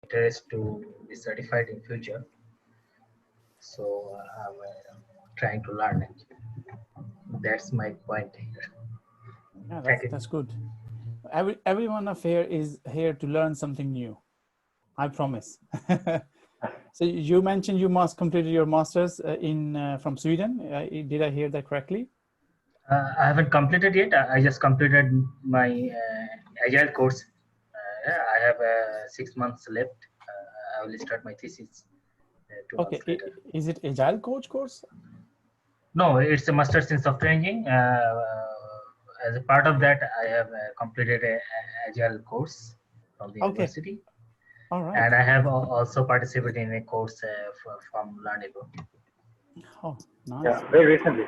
interest to be certified in future. So I'm trying to learn it. That's my point here. Yeah, Thank that's you. good. Everyone of here is here to learn something new. I promise. So you mentioned you must completed your master's in from Sweden. Did I hear that correctly? I haven't completed yet. I just completed my Agile course. I have 6 months left. I will start my thesis 2 months Okay, later. is it Agile Coach course? No, it's a master's in software engineering. As a part of that, I have completed a Agile course from the Okay, university, all right. and I have also participated in a course from Learnable. Oh, Yeah, nice. very recently.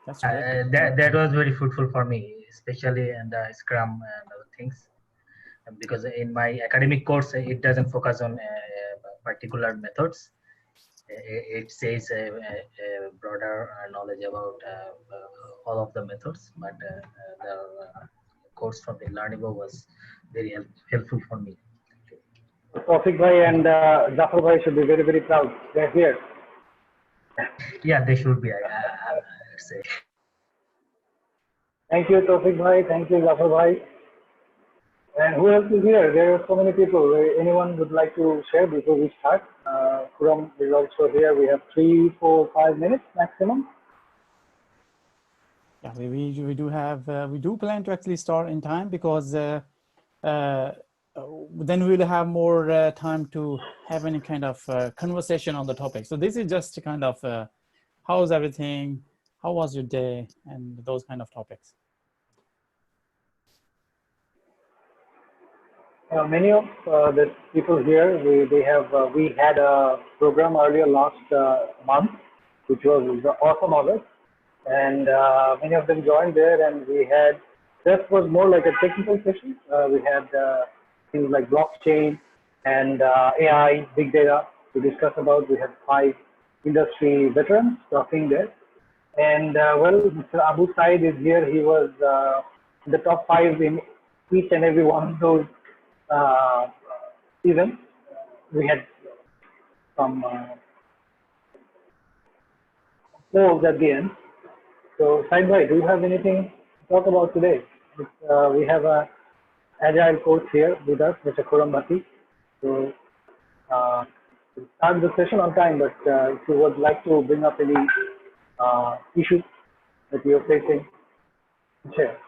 That's great. That was very fruitful for me, especially in the Scrum and other things. Because in my academic course, it doesn't focus on particular methods. It says a broader knowledge about all of the methods, but the course from the Learnable was very helpful for me. Tawfiq Bhai and Zafar Bhai should be very, very proud. They're here. Yeah, they should be. I'd say. Thank you, Tawfiq Bhai. Thank you, Zafar Bhai. And who else is here? There are so many people. Anyone would like to share before we start? Kuram is also here. We have 3, 4, 5 minutes maximum. Yeah, we do have we do plan to actually start in time because uh, then we'll have more time to have any kind of conversation on the topic. So this is just a kind of how's everything, how was your day, and those kind of topics. Many of the people here, we had a program earlier last month, which was the Awesome August, and many of them joined there, and we had that was more like a technical session. We had things like blockchain and AI, big data to discuss about. We had 5 industry veterans talking there, and well, Mr. Abu Said is here. He was in the top 5 in each and every one of those uh, events. We had some polls at the end. So, Said bhai, do you have anything to talk about today? We have a agile coach here with us, Mr. Khurram Bhatti. So, uh, we'll start the session on time, but if you would like to bring up any issues that you're facing, share.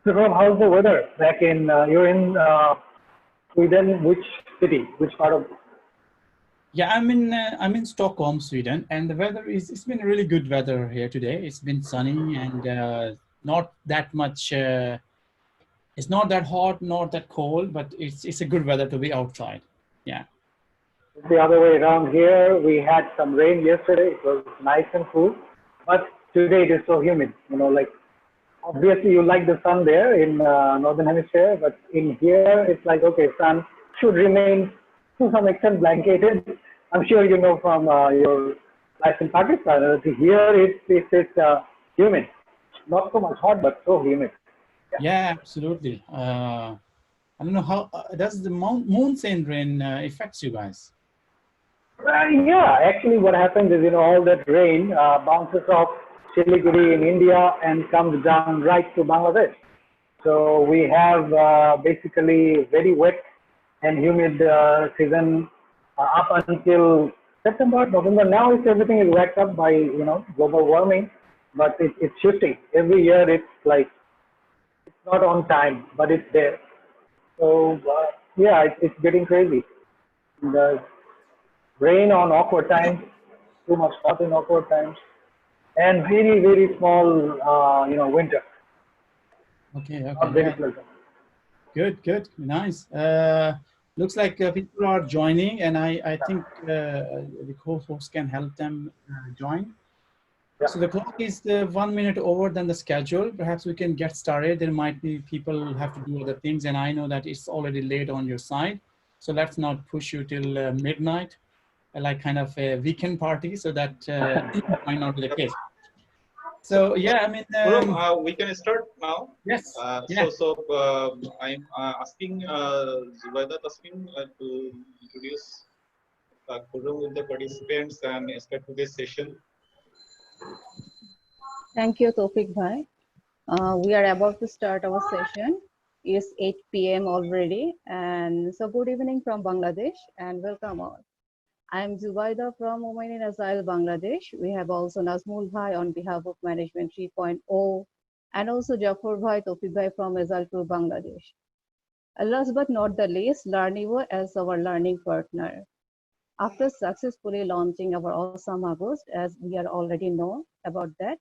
So, Rob, how's the weather back in? You're in Sweden. Which city? Which part of? Yeah, I'm in Stockholm, Sweden, and the weather is it's been really good weather here today. It's been sunny and not that much. It's not that hot, not that cold, but it's a good weather to be outside. Yeah. The other way around here. We had some rain yesterday. It was nice and cool, but today it is so humid. Like obviously you like the sun there in northern hemisphere, but in here it's like okay, sun should remain to some extent blanketed. I'm sure you know from your life in Pakistan. Here it's humid, not so much hot, but so humid. Yeah, absolutely. I don't know how does the monsoon rain affects you guys? Yeah, actually, what happens is all that rain bounces off Siliguri in India and comes down right to Bangladesh. So we have basically very wet and humid season up until September, November. Now it's everything is wrapped up by global warming, but it's shifting every year. It's like it's not on time, but it's there. So yeah, it's getting crazy. The rain on awkward times, too much hot in awkward times, and very very small winter. Okay, okay, Not very yeah, pleasant. good, nice. Looks like people are joining, and I think the co-host can help them join. Yeah. So the clock is 1 minute over than the schedule. Perhaps we can get started. There might be people have to do other things, and I know that it's already late on your side. So let's not push you till midnight, like kind of a weekend party, so that might not be the case. So yeah, I mean, Kurum, we can start now. yes, yeah. I'm asking Zubaida Tasmin to introduce Kurum with the participants and start today's session. Thank you, Tofik Bhai. We are about to start our session. It's 8 p.m. already. And so good evening from Bangladesh and welcome all. I am Zubaida from Women in Agile Bangladesh. We have also Nazmul Bhai on behalf of Management 3.0 and also Jafar Bhai, Tofik Bhai from Agile Tour Bangladesh. Last but not the least, Learnivo as our learning partner. After successfully launching our awesome August, as we are already know about that,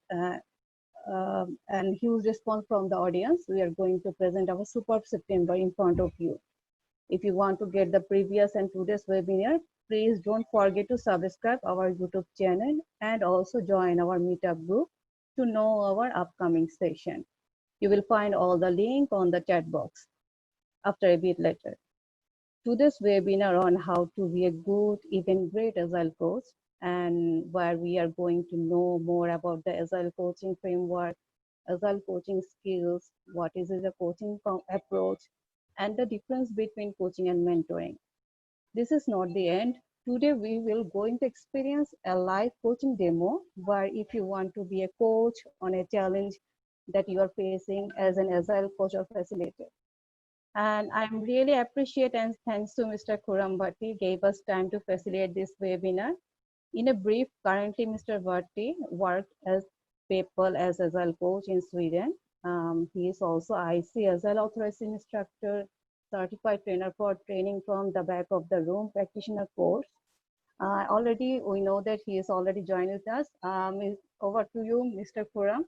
and huge response from the audience, we are going to present our superb September in front of you. If you want to get the previous and today's webinar, please don't forget to subscribe our YouTube channel and also join our meetup group to know our upcoming session. You will find all the link on the chat box after a bit later. Today's webinar on how to be a good, even great Agile coach, and where we are going to know more about the Agile coaching framework, Agile coaching skills, what is the coaching approach, and the difference between coaching and mentoring. This is not the end. Today we will going to experience a live coaching demo where if you want to be a coach on a challenge that you are facing as an Agile coach or facilitator. And I'm really appreciate and thanks to Mr. Khurram Bhatti gave us time to facilitate this webinar. In a brief, currently Mr. Bhatti worked as PayPal as Agile coach in Sweden. He is also IC Agile authorized instructor, certified trainer for training from the back of the room practitioner course. Already we know that he is already joined with us. Over to you, Mr. Khurram.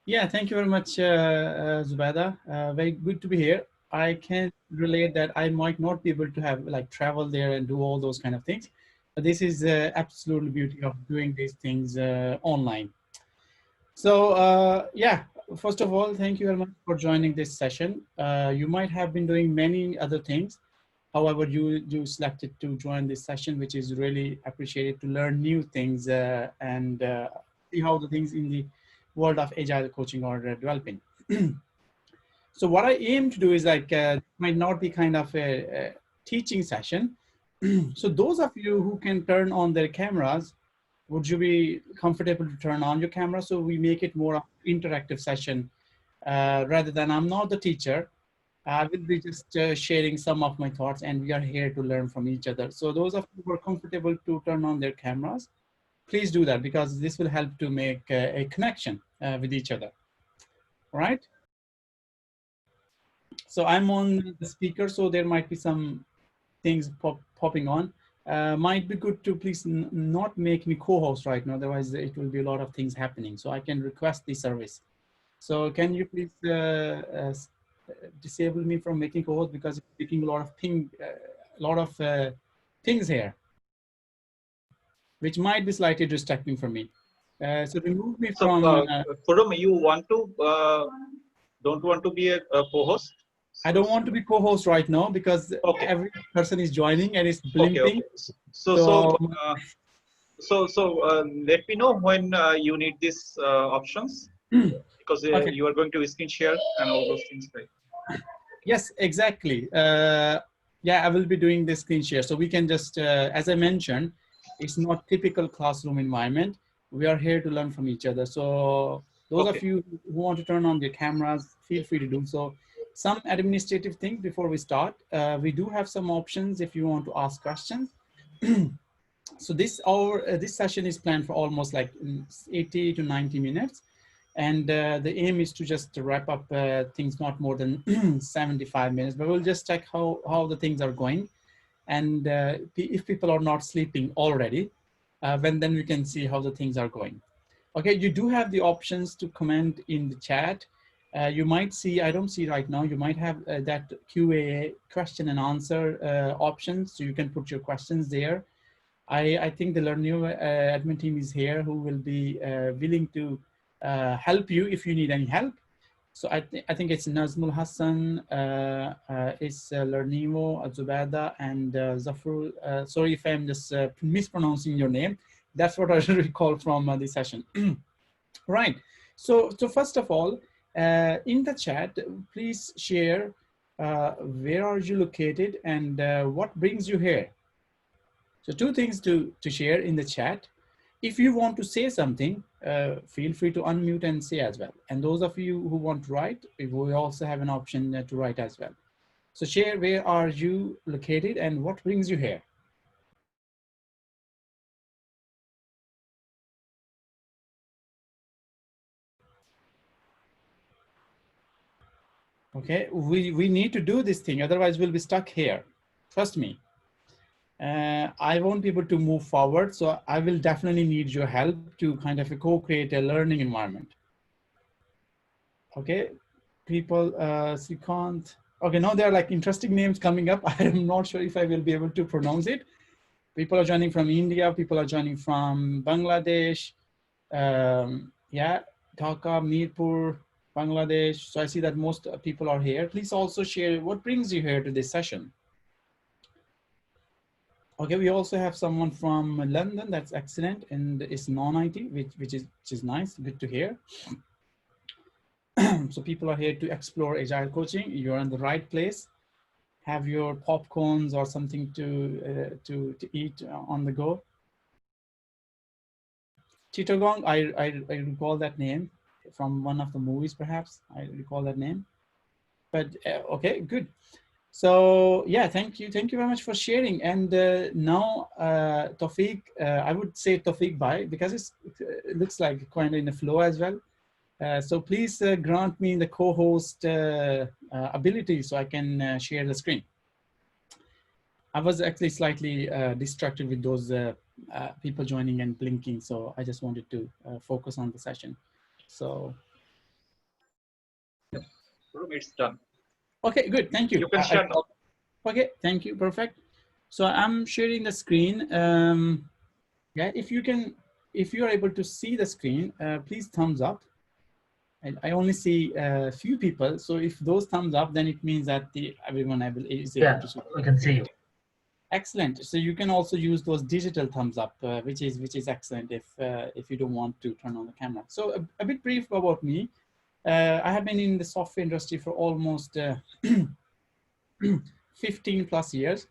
Yeah, thank you very much, Zubaida. Very good to be here. I can relate that I might not be able to have like travel there and do all those kind of things. But this is absolutely beauty of doing these things online. So yeah, first of all, thank you very much for joining this session. You might have been doing many other things. However, you selected to join this session, which is really appreciated to learn new things and see how the things in the world of agile coaching are developing. So what I aim to do is like, might not be kind of a teaching session. So those of you who can turn on their cameras, would you be comfortable to turn on your camera? So we make it more of interactive session rather than I'm not the teacher. I will be just sharing some of my thoughts and we are here to learn from each other. So those of you who are comfortable to turn on their cameras, please do that because this will help to make a connection with each other. All right. So I'm on the speaker, so there might be some things popping on. Might be good to please not make me co-host right now, otherwise it will be a lot of things happening. So I can request the service. So can you please disable me from making co-host because it's making a lot of things here, which might be slightly distracting for me. So remove me from. Kurum, you want to don't want to be a co-host? I don't want to be co-host right now because every person is joining and it's blimping. So let me know when you need these options because you are going to screen share and all those things, right? Yes, exactly. Yeah, I will be doing the screen share. So we can just, as I mentioned, it's not typical classroom environment. We are here to learn from each other. So those of you who want to turn on their cameras, feel free to do so. Some administrative things before we start. We do have some options if you want to ask questions. So this session is planned for almost like 80 to 90 minutes. And the aim is to just wrap up things not more than 75 minutes, but we'll just check how the things are going. And if people are not sleeping already, then we can see how the things are going. Okay, you do have the options to comment in the chat. You might see, I don't see right now, you might have that QA question and answer options. So you can put your questions there. I think the Learnivo admin team is here who will be willing to help you if you need any help. So I think it's Nazmul Hassan, it's Learnivo, Zubaida, and Zafrul. Sorry if I'm just mispronouncing your name. That's what I recall from the session. Right. So first of all, in the chat, please share where are you located and what brings you here. So two things to share in the chat. If you want to say something, feel free to unmute and say as well. And those of you who want to write, we also have an option to write as well. So share where are you located and what brings you here. Okay, we need to do this thing, otherwise we'll be stuck here. Trust me. I won't be able to move forward, so I will definitely need your help to kind of co-create a learning environment. Okay, people, Srikanth. Okay, now there are like interesting names coming up. I am not sure if I will be able to pronounce it. People are joining from India, people are joining from Bangladesh. Yeah, Dhaka, Mirpur, Bangladesh. So I see that most people are here. Please also share what brings you here to this session. Okay, we also have someone from London. That's excellent, and it's non-IT, which is nice. Good to hear. So people are here to explore agile coaching. You're in the right place. Have your popcorns or something to eat on the go. Chittagong, I recall that name from one of the movies, perhaps. I recall that name. But okay, good. So yeah, thank you very much for sharing. And now Tawfiq, I would say Tawfiq Bhai, because it looks like kind of in the flow as well. So please grant me the co-host ability so I can share the screen. I was actually slightly distracted with those people joining and blinking, so I just wanted to focus on the session. So It's done. okay, good. Thank you. You can share now. Okay, thank you. Perfect. So I'm sharing the screen. Yeah, if you're able to see the screen, please thumbs up. And I only see a few people. So if those thumbs up, then it means that everyone is able to see. We can see you. Excellent. So you can also use those digital thumbs up, which is excellent if you don't want to turn on the camera. So a bit brief about me. I have been in the software industry for almost 15 plus years.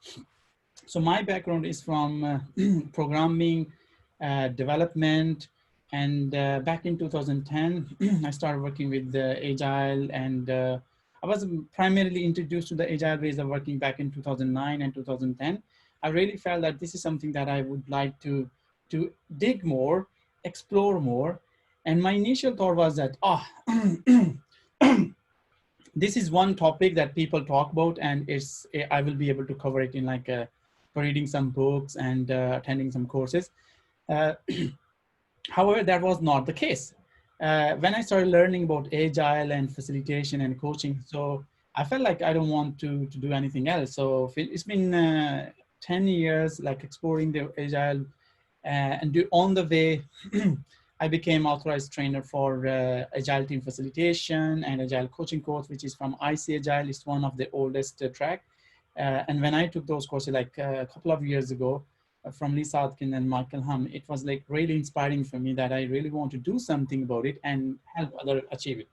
So my background is from programming, development, and back in 2010, I started working with Agile, and I was primarily introduced to the Agile ways of working back in 2009 and 2010. I really felt that this is something that I would like to dig more, explore more. And my initial thought was that, this is one topic that people talk about, and I will be able to cover it in like reading some books and attending some courses. However, that was not the case. When I started learning about Agile and facilitation and coaching, so I felt like I don't want to do anything else. So it's been 10 years like exploring the Agile, and on the way, I became authorized trainer for Agile team facilitation and Agile coaching course, which is from IC Agile. It's one of the oldest track. And when I took those courses like a couple of years ago from Lisa Atkin and Michael Hum, it was like really inspiring for me that I really want to do something about it and help others achieve it.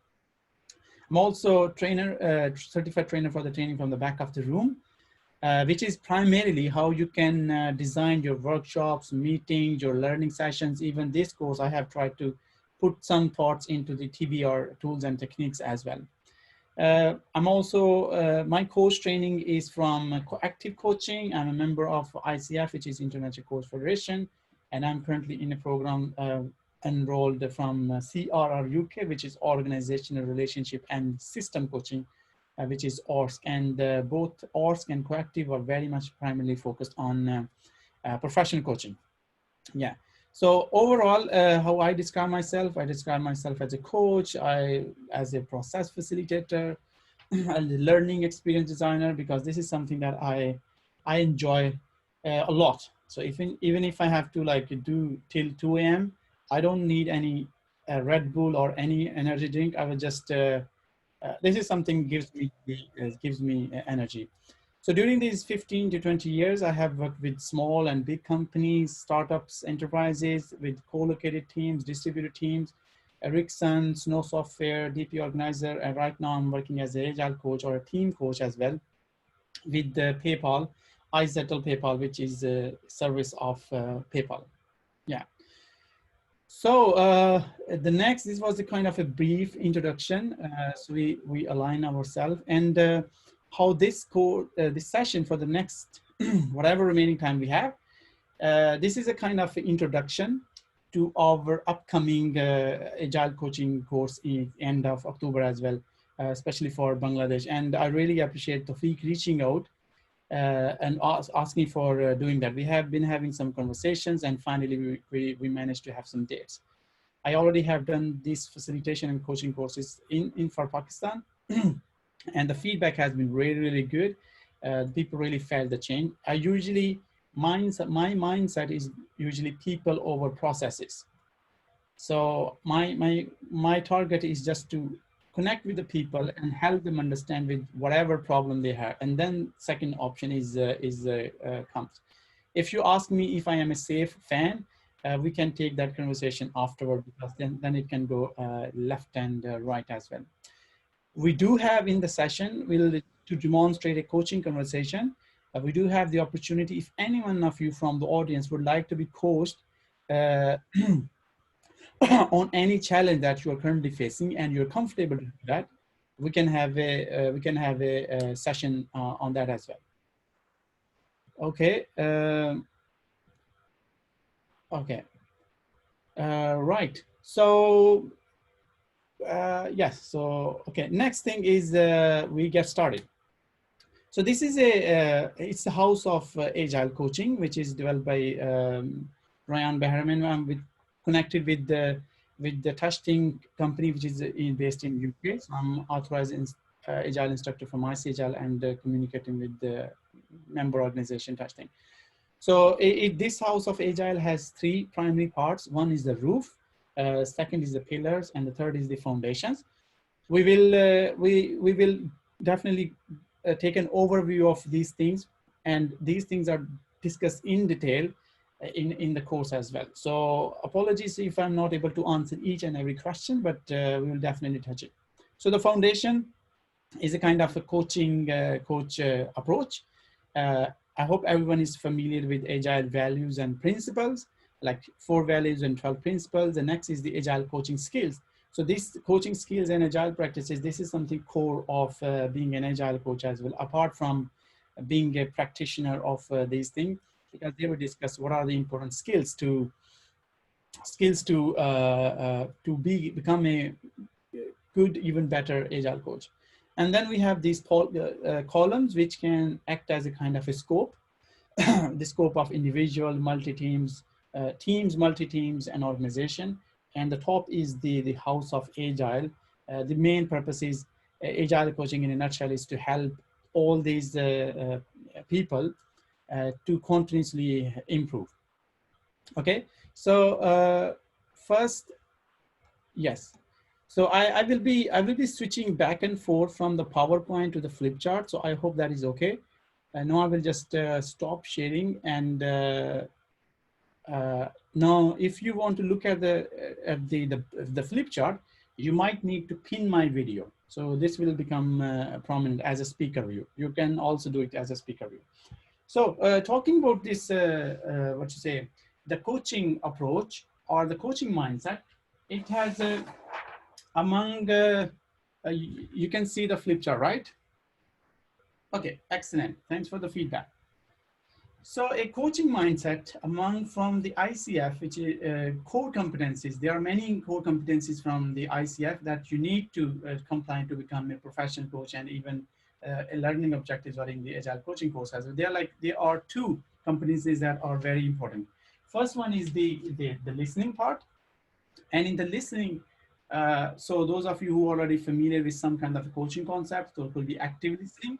I'm also trainer, certified trainer for the training from the back of the room, which is primarily how you can design your workshops, meetings, your learning sessions. Even this course, I have tried to put some thoughts into the TBR tools and techniques as well. I'm also, my coach training is from Active Coaching. I'm a member of ICF, which is International Coach Federation, and I'm currently in a program enrolled from CRR UK, which is Organizational Relationship and System Coaching, which is ORSC, and both ORSC and Coactive are very much primarily focused on professional coaching. Yeah. So overall, how I describe myself as a coach, as a process facilitator, a learning experience designer, because this is something that I enjoy a lot. So even if I have to like do till 2 a.m., I don't need any Red Bull or any energy drink. I will just this is something gives me energy. So during these 15 to 20 years, I have worked with small and big companies, startups, enterprises, with co-located teams, distributed teams, Ericsson, Snow Software, DP Organizer, and right now I'm working as an agile coach or a team coach as well with PayPal, iZettle PayPal, which is a service of PayPal. Yeah. So this was a kind of a brief introduction. So we align ourselves and how this session for the next whatever remaining time we have. This is a kind of introduction to our upcoming agile coaching course in end of October as well, especially for Bangladesh. And I really appreciate Tawfiq reaching out and asking for doing that. We have been having some conversations and finally we managed to have some dates. I already have done these facilitation and coaching courses in for Pakistan and the feedback has been really, really good. People really felt the change. My mindset is usually people over processes. So my target is just to connect with the people and help them understand with whatever problem they have. And then second option comes. If you ask me if I am a safe fan, we can take that conversation afterward because then it can go left and right as well. We do have in the session, to demonstrate a coaching conversation. We do have the opportunity, if any one of you from the audience would like to be coached on any challenge that you are currently facing and you're comfortable to do that, we can have a session on that as well. Okay. Okay. Right. So yes. So okay. Next thing is we get started. So this is it's the house of agile coaching, which is developed by Ryan Behrman. I'm connected with the testing company, which is based in UK. So I'm authorized agile instructor from Agile and communicating with the member organization testing. So this house of agile has three primary parts. One is the roof, second is the pillars, and the third is the foundations. We will definitely take an overview of these things, and these things are discussed in detail in the course as well. So apologies if I'm not able to answer each and every question, but we will definitely touch it. So the foundation is a kind of a coaching coach approach. I hope everyone is familiar with agile values and principles, like 4 values and 12 principles. The next is the agile coaching skills. So these coaching skills and agile practices, this is something core of being an agile coach as well, apart from being a practitioner of these things, because they will discuss what are the important skills to become a good, even better agile coach. And then we have these columns, which can act as a kind of a scope, the scope of individual, multi-teams, teams, multi-teams, and organization. And the top is the house of agile. The main purpose is agile coaching in a nutshell is to help all these people to continuously improve. Okay, so first, yes. So I will be switching back and forth from the PowerPoint to the flip chart. So I hope that is okay. Now I will just stop sharing, and now if you want to look at the flip chart, you might need to pin my video. So this will become prominent as a speaker view. You can also do it as a speaker view. So talking about this, the coaching approach or the coaching mindset, it has you can see the flip chart, right? Okay, excellent. Thanks for the feedback. So a coaching mindset from the ICF, which is core competencies. There are many core competencies from the ICF that you need to comply to become a professional coach, and even a learning objectives are in the agile coaching course as well. There are 2 competencies that are very important. First one is the listening part, and in the listening, so those of you who are already familiar with some kind of a coaching concept, so it will be active listening.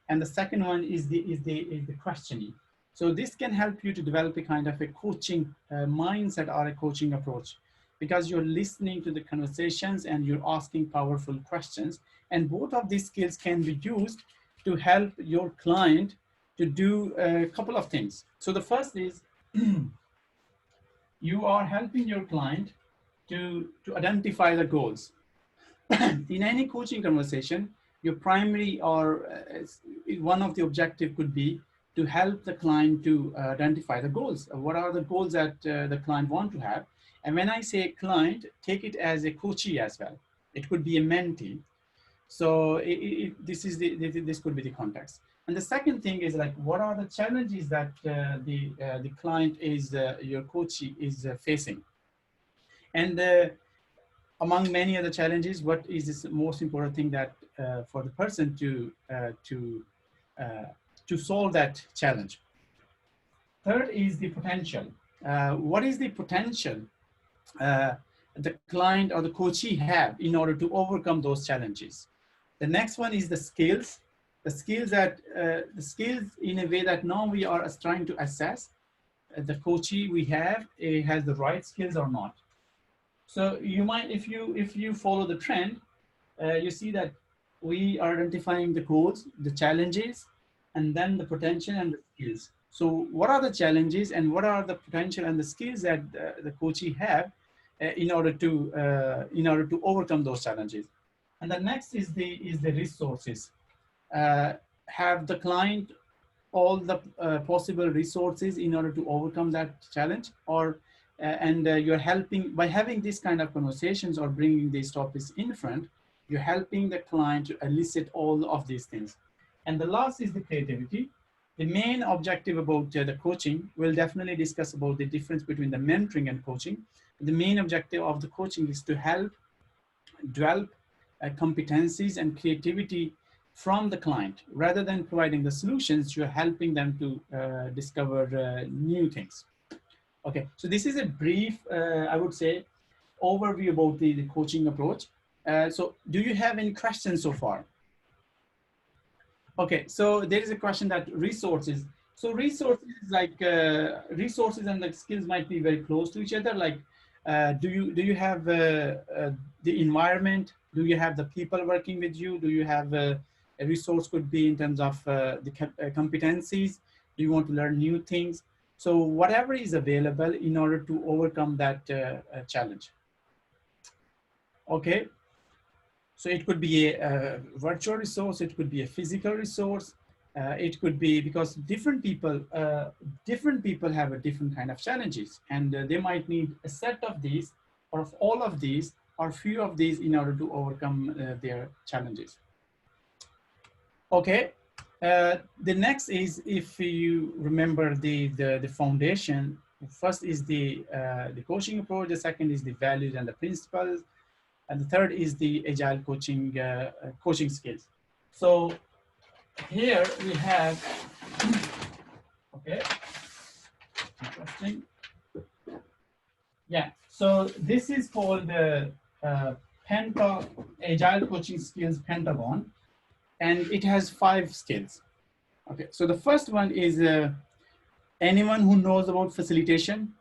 And the second one is the questioning. So this can help you to develop a kind of a coaching mindset or a coaching approach, because you're listening to the conversations and you're asking powerful questions. And both of these skills can be used to help your client to do a couple of things. So the first is you are helping your client to identify the goals. In any coaching conversation, your primary or one of the objective could be to help the client to identify the goals. What are the goals that the client want to have? And when I say client, take it as a coachee as well. It could be a mentee. So this could be the context. And the second thing is like, what are the challenges that the client is, your coachee is facing? And among many other challenges, what is the most important thing that for the person to solve that challenge? Third is the potential. What is the potential the client or the coachee have in order to overcome those challenges? The next one is the skills. The skills in a way that now we are trying to assess the coachee we have has the right skills or not. So you might, if you follow the trend, you see that we are identifying the goals, the challenges, and then the potential and the skills. So what are the challenges and what are the potential and the skills that the coachee have in order to overcome those challenges? And the next is the resources. Have the client all the possible resources in order to overcome that challenge, or you're helping by having this kind of conversations or bringing these topics in front, you're helping the client to elicit all of these things. And the last is the creativity. The main objective about the coaching, we'll definitely discuss about the difference between the mentoring and coaching. The main objective of the coaching is to help develop competencies and creativity from the client. Rather than providing the solutions, you're helping them to discover new things. Okay, so this is a brief, I would say, overview about the coaching approach. So do you have any questions so far? Okay, so there is a question that resources. So resources like resources and the skills might be very close to each other. Like, do you have the environment? Do you have the people working with you? Do you have a resource could be in terms of the competencies? Do you want to learn new things? So whatever is available in order to overcome that challenge. Okay. So it could be a virtual resource, it could be a physical resource, it could be because different people have a different kind of challenges, and they might need a set of these, or of all of these, or few of these in order to overcome their challenges. Okay, the next is, if you remember the foundation, first is the coaching approach, the second is the values and the principles, and the third is the agile coaching coaching skills. So here we have, okay, interesting. Yeah, so this is called the Agile Coaching Skills Pentagon, and it has 5 skills. Okay, so the first one is anyone who knows about facilitation.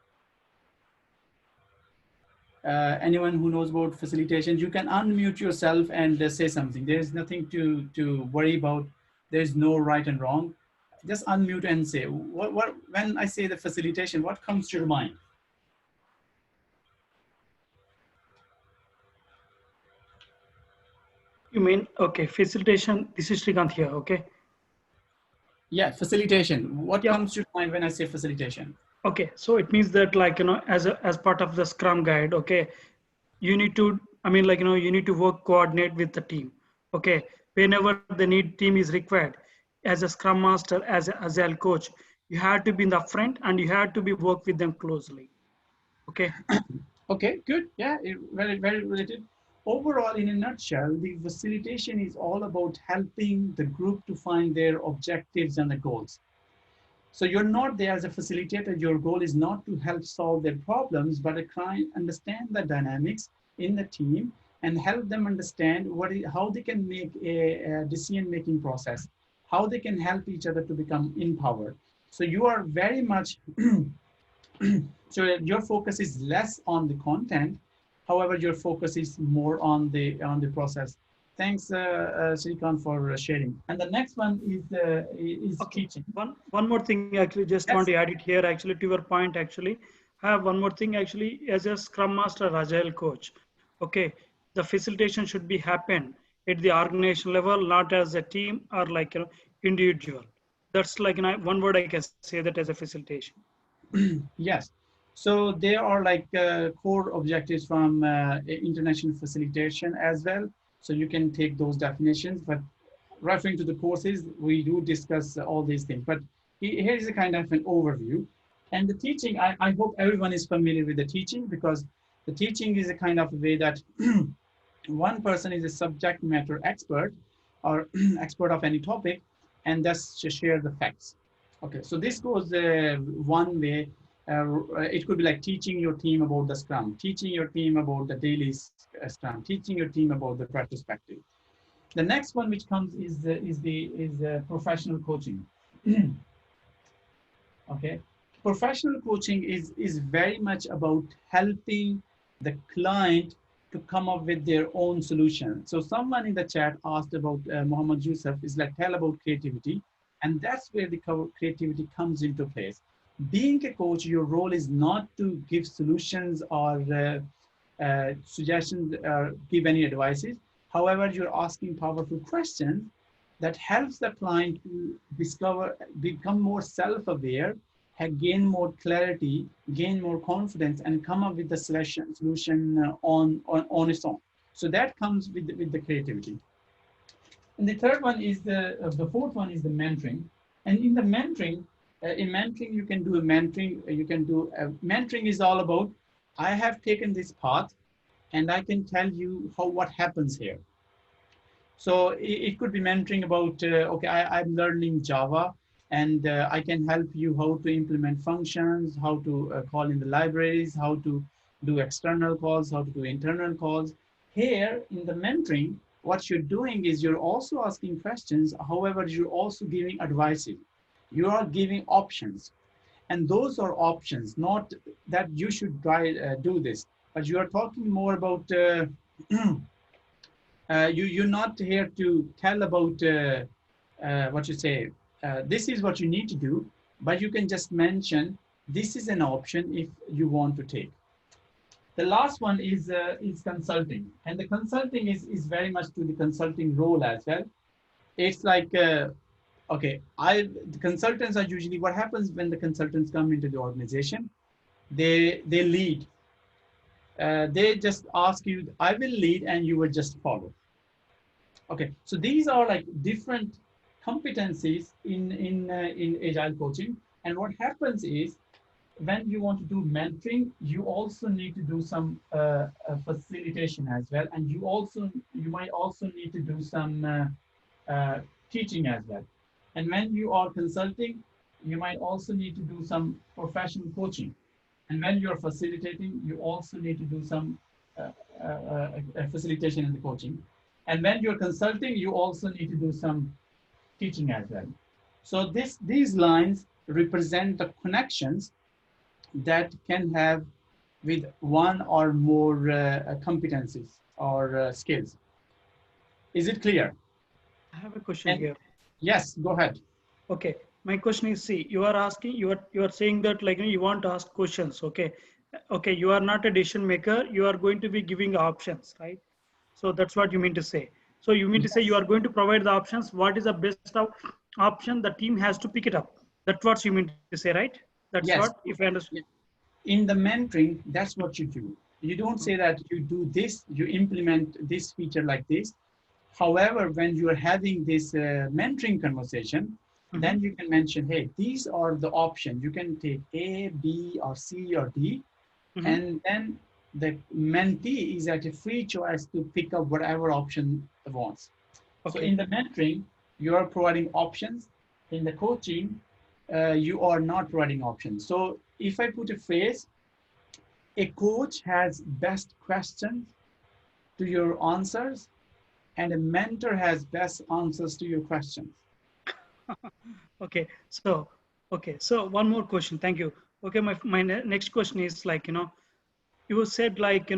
Anyone who knows about facilitation, you can unmute yourself and say something. There is nothing to worry about. There's no right and wrong. Just unmute and say, what when I say the facilitation, what comes to your mind? You mean, okay, facilitation, this is Srikanth here, okay? Yeah, facilitation. What comes to your mind when I say facilitation? Okay, so it means that, like, you know, as part of the Scrum guide, okay, you need to, I mean, like, you know, you need to coordinate with the team, okay? Whenever the team is required, as a Scrum Master, as an Agile coach, you have to be in the front and you have to work with them closely, okay? Okay, good. Yeah, very, very related. Overall, in a nutshell, the facilitation is all about helping the group to find their objectives and the goals. So you're not there as a facilitator. Your goal is not to help solve their problems, but to try and understand the dynamics in the team and help them understand how they can make a decision-making process, how they can help each other to become empowered. So you are very much, so your focus is less on the content. However, your focus is more on the process. Thanks, Srikant, for sharing. And the next one is Okay. teaching. One more thing, actually, just Yes. want to add it here, actually, to your point, actually. I have one more thing, actually, as a Scrum Master, Agile coach. Okay, the facilitation should be happen at the organization level, not as a team or like, individual. That's like, one word I can say that as a facilitation. Yes. So there are like core objectives from international facilitation as well. So you can take those definitions, but referring to the courses, we do discuss all these things. But here's a kind of an overview. And the teaching, I hope everyone is familiar with the teaching, because the teaching is a kind of way that one person is a subject matter expert or expert of any topic, and thus share the facts. Okay, so this goes one way. It could be like teaching your team about the Scrum, teaching your team about the daily Scrum, teaching your team about the retrospective. The next one which comes is professional coaching. Okay, professional coaching is very much about helping the client to come up with their own solution. So someone in the chat asked about Muhammad Yusuf is like, tell about creativity, and that's where the creativity comes into place. Being a coach, your role is not to give solutions or suggestions or give any advices. However, you're asking powerful questions that helps the client to discover, become more self-aware, gain more clarity, gain more confidence, and come up with the solution on its own. So that comes with the creativity. And the third one is the fourth one is the mentoring. And in the mentoring, you can do a mentoring. Mentoring is all about, I have taken this path, and I can tell you what happens here. So it could be mentoring about, okay, I'm learning Java, and I can help you how to implement functions, how to call in the libraries, how to do external calls, how to do internal calls. Here in the mentoring, what you're doing is you're also asking questions. However, you're also giving advices. You are giving options. And those are options, not that you should do this, but you are talking more about you're not here to tell about what you say, this is what you need to do, but you can just mention this is an option if you want to take. The last one is consulting, and the consulting is very much to the consulting role as well. It's like, okay, the consultants are usually, what happens when the consultants come into the organization, they lead. They just ask you, I will lead, and you will just follow. Okay, so these are like different competencies in Agile coaching. And what happens is, when you want to do mentoring, you also need to do some facilitation as well, and you might also need to do some teaching as well. And when you are consulting, you might also need to do some professional coaching. And when you're facilitating, you also need to do some facilitation in the coaching. And when you're consulting, you also need to do some teaching as well. So these lines represent the connections that can have with one or more competencies or skills. Is it clear? I have a question here. Yes, go ahead. Okay, my question is, see, you are asking, you are saying that like you want to ask questions. Okay, you are not a decision maker. You are going to be giving options, right? So that's what you mean to say. So you mean to say you are going to provide the options. What is the best option? The team has to pick it up. That's what you mean to say, right? That's yes. what, if I understand. In the mentoring, that's what you do. You don't say that you do this, you implement this feature like this. However, when you are having this mentoring conversation, then you can mention, hey, these are the options. You can take A, B, or C, or D. And then the mentee is at a free choice to pick up whatever option it wants. Okay. So in the mentoring, you are providing options. In the coaching, you are not providing options. So if I put a phrase, a coach has best questions to your answers, and a mentor has best answers to your questions. Okay, so one more question. Thank you. Okay, my next question is like, you said like,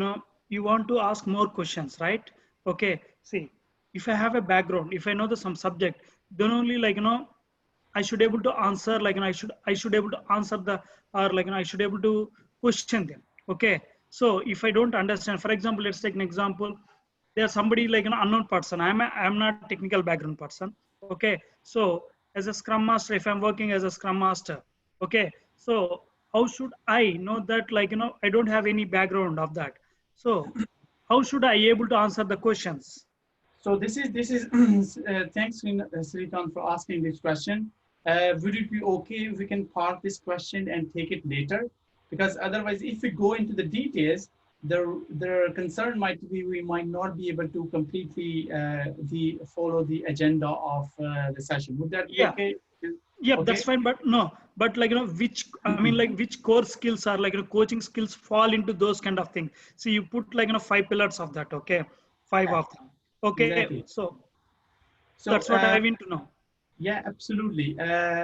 you want to ask more questions, right? Okay, see, if I have a background, if I know the some subject, then only I should able to answer, I should able to answer the, or I should able to question them. Okay. So if I don't understand, for example, let's take an example. There's somebody like an unknown person. I'm not a technical background person. Okay. So as a scrum master, if I'm working as a scrum master, okay. So how should I know that I don't have any background of that. So how should I able to answer the questions? So this is thanks Srikanth for asking this question. Would it be okay if we can park this question and take it later? Because otherwise, if we go into the details, the concern might be we might not be able to completely follow the agenda of the session. Would that be Yeah. okay? Yeah, Okay. that's fine. But no, but which, I mean, which core skills are coaching skills fall into those kind of things. So you put 5 pillars of that. Okay. 5 of them. Okay. Exactly. So So that's what I mean to know. yeah, absolutely.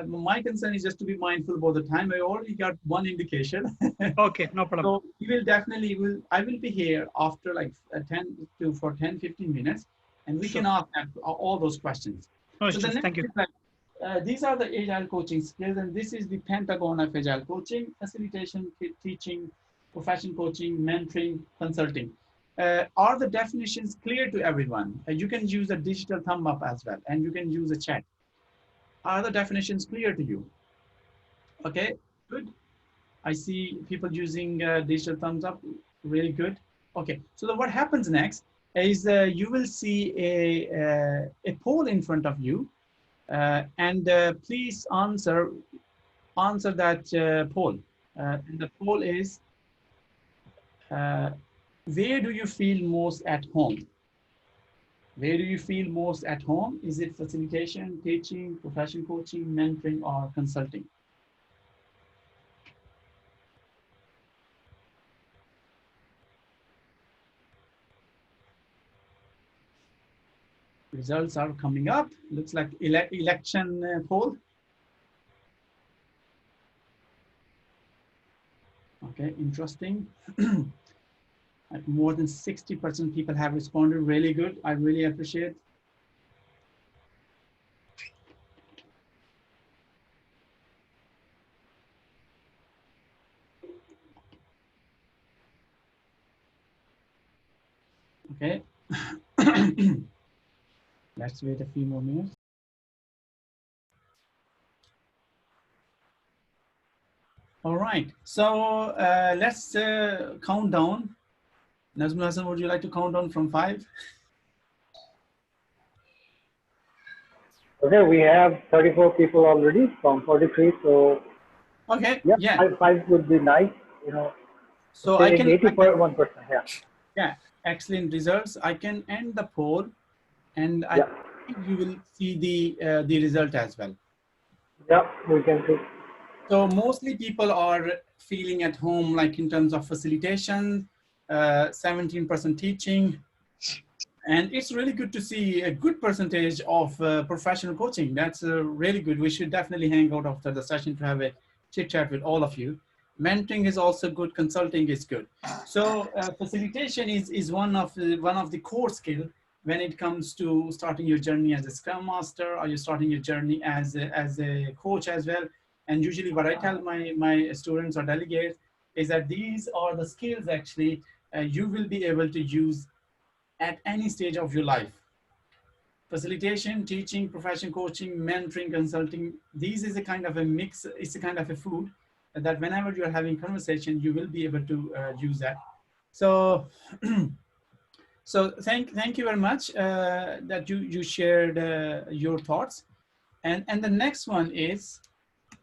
My concern is just to be mindful about the time. I already got one indication. Okay, no problem. So we will definitely I will be here after like 10-15 minutes, and we Sure. can ask all those questions. No So the issues. next Thank you. is that these are the agile coaching skills, and this is the Pentagon of agile coaching: facilitation, teaching, profession coaching, mentoring, consulting. Are the definitions clear to everyone? You can use a digital thumb up as well, and you can use a chat. Are the definitions clear to you? Okay, good. I see people using digital thumbs up. Really good. Okay, so what happens next is you will see a poll in front of you, and please answer that poll. And the poll is, where do you feel most at home? Where do you feel most at home? Is it facilitation, teaching, profession coaching, mentoring, or consulting? Results are coming up. Looks like election poll. Okay, interesting. More than 60% people have responded. Really good. I really appreciate. Okay. Let's wait a few more minutes. All right. So let's count down. Nazmul Hassan, would you like to count down from 5? Okay, we have 34 people already from 43. So Okay. yeah, Yeah. five would be nice. You know, So I can 81%. Yeah. Yeah. Excellent results. I can end the poll, and I think you will see the result as well. Yeah, we can see. So mostly people are feeling at home, like in terms of facilitation, 17% teaching. And it's really good to see a good percentage of professional coaching. That's really good. We should definitely hang out after the session to have a chit chat with all of you. Mentoring is also good. Consulting is good. So facilitation is one of the core skill when it comes to starting your journey as a Scrum Master, or you're starting your journey as a coach as well. And usually what I tell my students or delegates is that these are the skills actually you will be able to use at any stage of your life. Facilitation, teaching, profession coaching, mentoring, consulting, these is a kind of a mix, it's a kind of a food that whenever you're having conversation, you will be able to use that. So, so thank you very much that you shared your thoughts. And the next one is,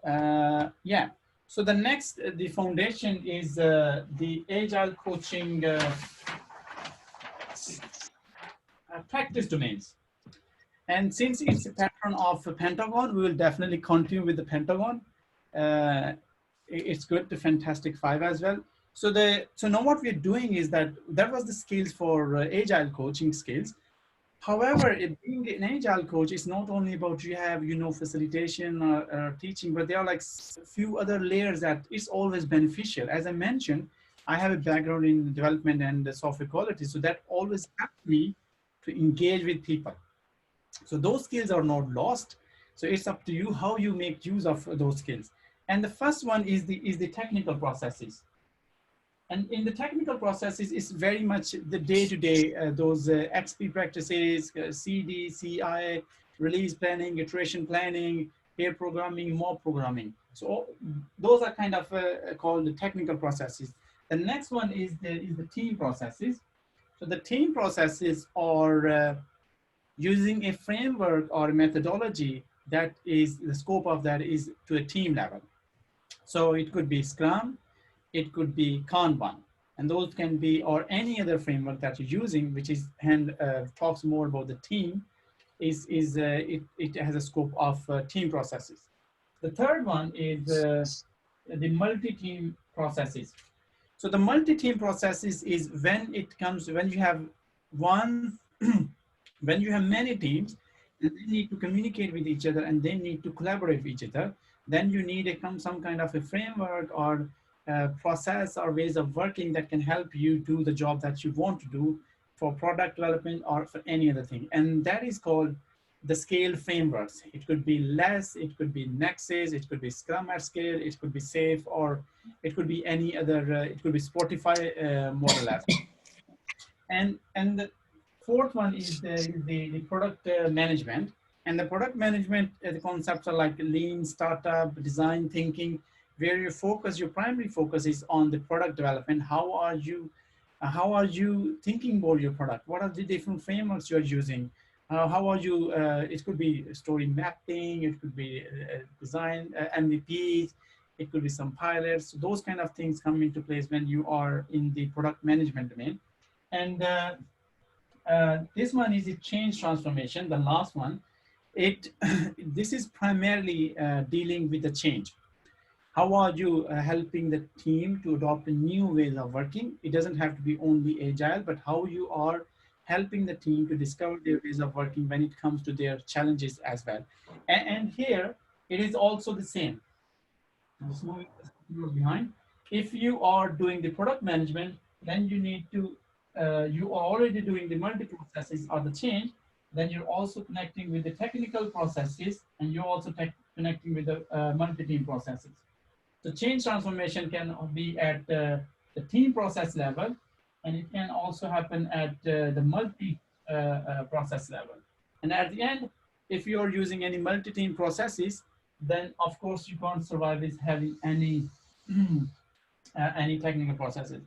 yeah. So the next, the foundation is the Agile coaching practice domains. And since it's a pattern of a Pentagon, we will definitely continue with the Pentagon. It's good, the Fantastic Five as well. So now what we're doing is that was the skills for Agile coaching skills. However, being an Agile coach is not only about you have, facilitation or teaching, but there are like a few other layers that is always beneficial. As I mentioned, I have a background in development and software quality. So that always helped me to engage with people. So those skills are not lost. So it's up to you how you make use of those skills. And the first one is the technical processes. And in the technical processes, it's very much the day-to-day, those XP practices, CD, CI, release planning, iteration planning, pair programming, mob programming. So those are kind of called the technical processes. The next one is the team processes. So the team processes are using a framework or a methodology that is, the scope of that is to a team level. So it could be Scrum, it could be Kanban, and those can be, or any other framework that you're using, which is, and talks more about the team, it has a scope of team processes. The third one is the multi-team processes. So the multi-team processes is when it comes, when you have one, when you have many teams, and they need to communicate with each other and they need to collaborate with each other, then you need some kind of a framework or process or ways of working that can help you do the job that you want to do for product development or for any other thing. And that is called the scale frameworks. It could be less, it could be Nexus, it could be Scrum at scale, it could be Safe, or it could be any other, it could be Spotify model as well. And the fourth one is the product management. And the product management, the concepts are like lean startup, design thinking, where your focus, your primary focus is on the product development. How are you thinking about your product? What are the different frameworks you're using? How are you, it could be story mapping, it could be design, MVPs, it could be some pilots. Those kind of things come into place when you are in the product management domain. And this one is the change transformation, the last one. This is primarily dealing with the change. How are you helping the team to adopt a new ways of working? It doesn't have to be only agile, but how you are helping the team to discover their ways of working when it comes to their challenges as well. And here, it is also the same. Just moving behind. If you are doing the product management, then you need to, you are already doing the multi-processes or the change, then you're also connecting with the technical processes, and you're also connecting with the multi-team processes. So change transformation can be at the team process level, and it can also happen at the multi-process level. And at the end, if you're using any multi-team processes, then of course you can't survive with having any technical processes.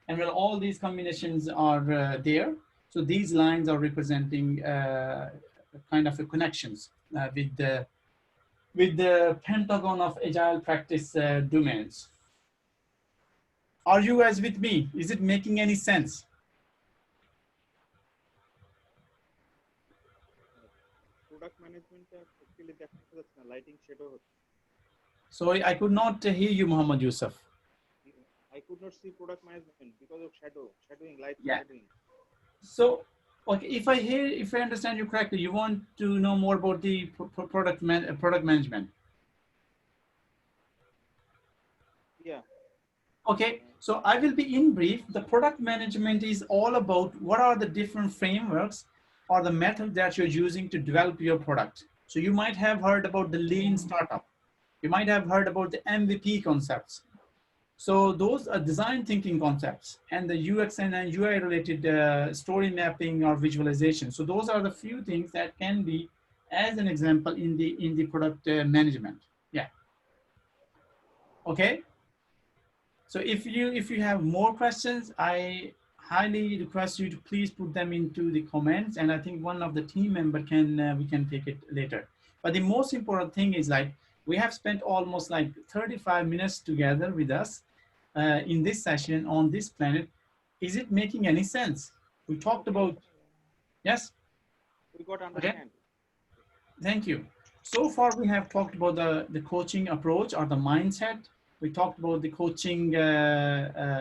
And well, all these combinations are there. So these lines are representing kind of a connections with the Pentagon of Agile practice domains. Are you guys with me? Is it making any sense? Product management actually that's lighting shadow. Sorry, I could not hear you, Muhammad Yusuf. I could not see product management because of shadowing, light shadowing. So, okay, if I understand you correctly, you want to know more about the product management. Yeah. Okay, so I will be in brief. The product management is all about what are the different frameworks or the method that you're using to develop your product. So you might have heard about the lean startup. You might have heard about the MVP concepts. So those are design thinking concepts, and the UX and UI related story mapping or visualization. So those are the few things that can be, as an example, in the product management. Yeah. Okay. So if you have more questions, I highly request you to please put them into the comments, and I think one of the team member we can take it later. But the most important thing is, like, we have spent almost like 35 minutes together with us in this session on this planet. Is it making any sense? We talked about, yes? We got to understand. Okay. Thank you. So far, we have talked about the coaching approach or the mindset. We talked about the coaching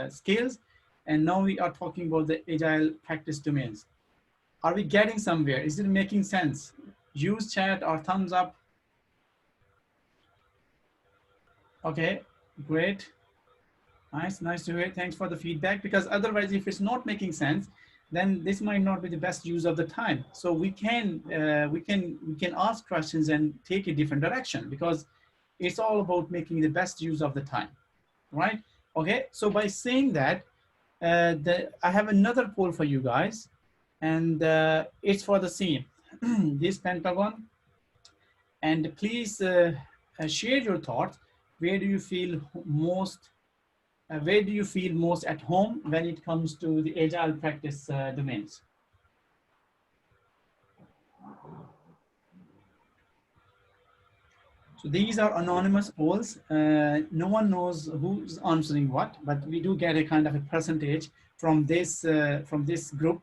skills, and now we are talking about the agile practice domains. Are we getting somewhere? Is it making sense? Use chat or thumbs up. Okay, great. Nice to hear. Thanks for the feedback, because otherwise, if it's not making sense, then this might not be the best use of the time. So we can ask questions and take a different direction, because it's all about making the best use of the time, right? Okay, so by saying that, I have another poll for you guys, and it's for the same, this Pentagon. And please share your thoughts. Where do you feel most at home when it comes to the agile practice domains? So these are anonymous polls. No one knows who's answering what, but we do get a kind of a percentage from this group.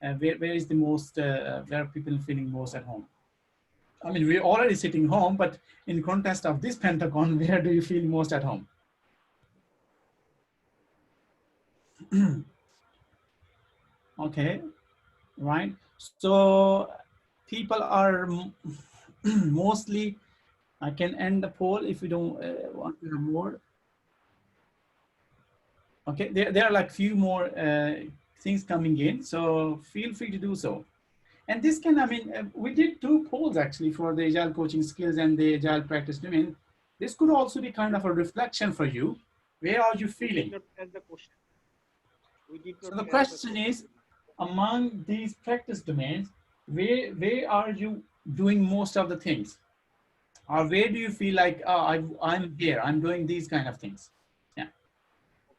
Where is the most, where are people feeling most at home? I mean, we're already sitting home, but in context of this Pentagon, where do you feel most at home? Okay, right. So people are mostly, I can end the poll if you don't want to have more. Okay, there are like few more things coming in, so feel free to do so. And this can, I mean, we did 2 polls actually for the agile coaching skills and the agile practice domain. This could also be kind of a reflection for you. Where are you feeling? So the question is, among these practice domains, where are you doing most of the things? Or where do you feel like, oh, I'm here, I'm doing these kind of things? Yeah.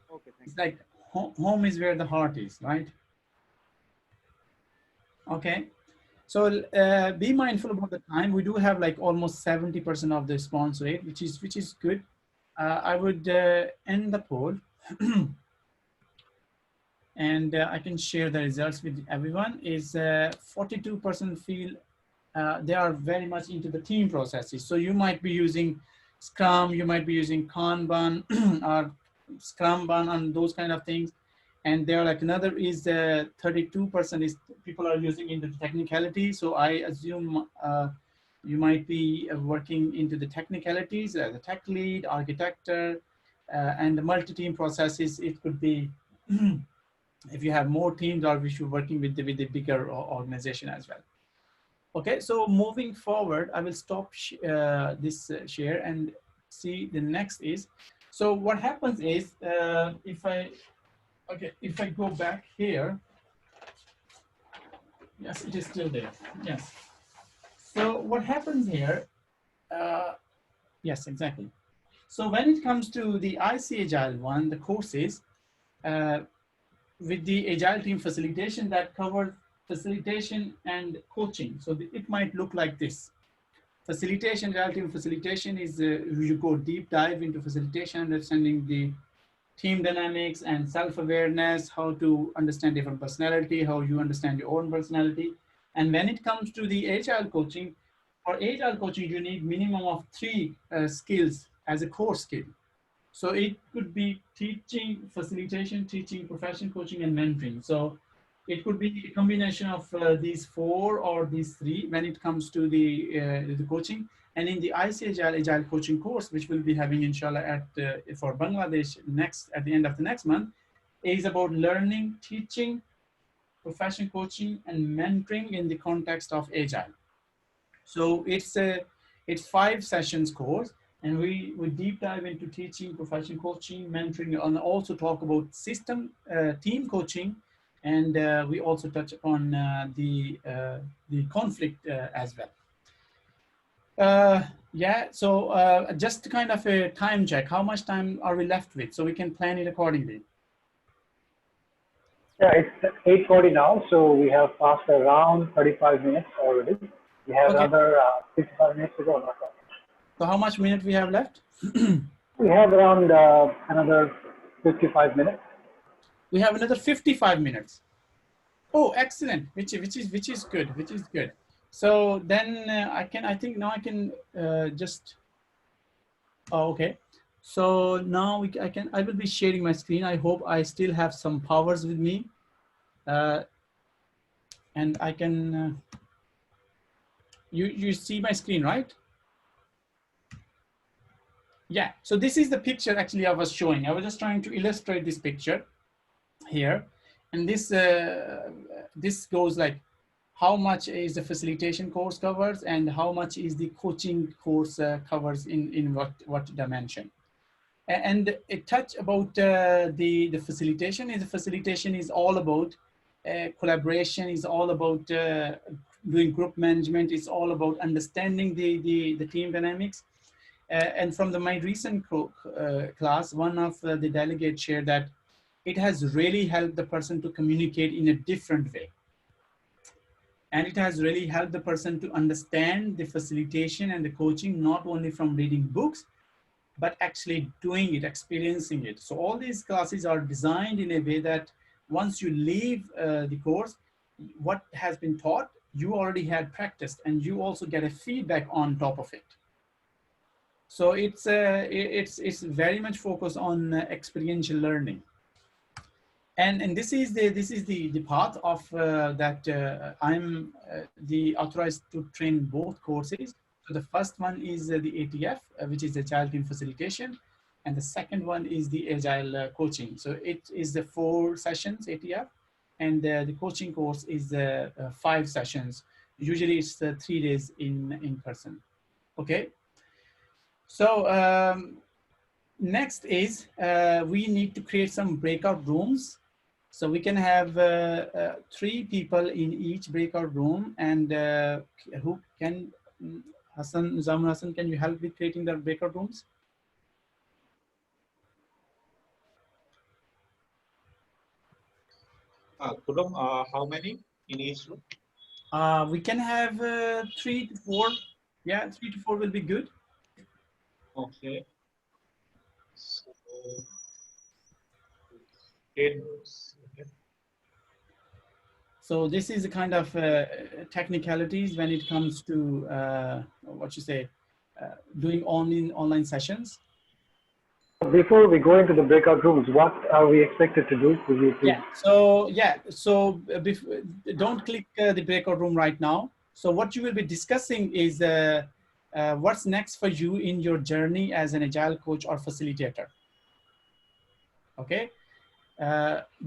Okay, it's like home is where the heart is, right? Okay. So be mindful about the time. We do have like almost 70% of the response rate, which is good. I would end the poll. And I can share the results with everyone. Is 42% feel they are very much into the team processes. So you might be using Scrum, you might be using Kanban or Scrumban and those kind of things. And there are like another is 32% is people are using into the technicality. So I assume you might be working into the technicalities, the tech lead, architect, and the multi-team processes. It could be if you have more teams, or if you're working with the bigger organization as well. Okay, so moving forward, I will stop this share and see the next is. So what happens is if I go back here, yes, it is still there. Yes. So what happens here? Yes, exactly. So when it comes to the IC Agile one, the courses with the Agile team facilitation that covers facilitation and coaching. So it might look like this. Facilitation, Agile team facilitation is you go deep dive into facilitation, understanding the team dynamics and self-awareness, how to understand different personality, how you understand your own personality. And when it comes to the Agile coaching, for Agile coaching, you need minimum of 3 skills as a core skill. So it could be teaching, facilitation, teaching, professional coaching, and mentoring. So it could be a combination of these 4 or these 3 when it comes to the coaching. And in the IC Agile coaching course, which we'll be having inshallah for Bangladesh at the end of the next month, is about learning, teaching, professional coaching, and mentoring in the context of Agile. So it's 5 sessions course, and we deep dive into teaching, professional coaching, mentoring, and also talk about system team coaching, and we also touch upon the conflict as well. Yeah, so just kind of a time check. How much time are we left with, so we can plan it accordingly? Yeah, it's 8:40 now, so we have passed around 35 minutes already. We have another 55 minutes to go. So how much minute we have left? We have around another 55 minutes. We have another 55 minutes. Oh, excellent! Which is good. So then I think now I can just. Oh, okay. So now I will be sharing my screen. I hope I still have some powers with me, and I can. You see my screen, right? Yeah. So this is the picture actually I was showing. I was just trying to illustrate this picture here, And this goes like how much is the facilitation course covers and how much is the coaching course covers in what dimension. And it touch about the facilitation. Is the facilitation is all about collaboration, is all about doing group management, is all about understanding the team dynamics. And from my recent class, one of the delegates shared that it has really helped the person to communicate in a different way. And it has really helped the person to understand the facilitation and the coaching, not only from reading books, but actually doing it, experiencing it. So all these classes are designed in a way that once you leave the course, what has been taught, you already had practiced, and you also get a feedback on top of it. So it's very much focused on experiential learning. And this is the path of that I'm the authorized to train both courses. So the first one is the ATF, which is the Agile Team Facilitation, and the second one is the Agile Coaching. So it is the 4 sessions ATF, and the coaching course is 5 sessions. Usually it's 3 days in person. Okay. So next is we need to create some breakout rooms. So we can have 3 people in each breakout room, and who can, Zamir Hassan, can you help with creating the breakout rooms? Khurram, how many in each room? We can have 3 to 4. Yeah, 3 to 4 will be good. Okay. So, 10 rooms. Okay. So this is the kind of technicalities when it comes to what you say, doing online sessions. Before we go into the breakout rooms, what are we expected to do? Could you please? So don't click the breakout room right now. So what you will be discussing is what's next for you in your journey as an agile coach or facilitator. Okay.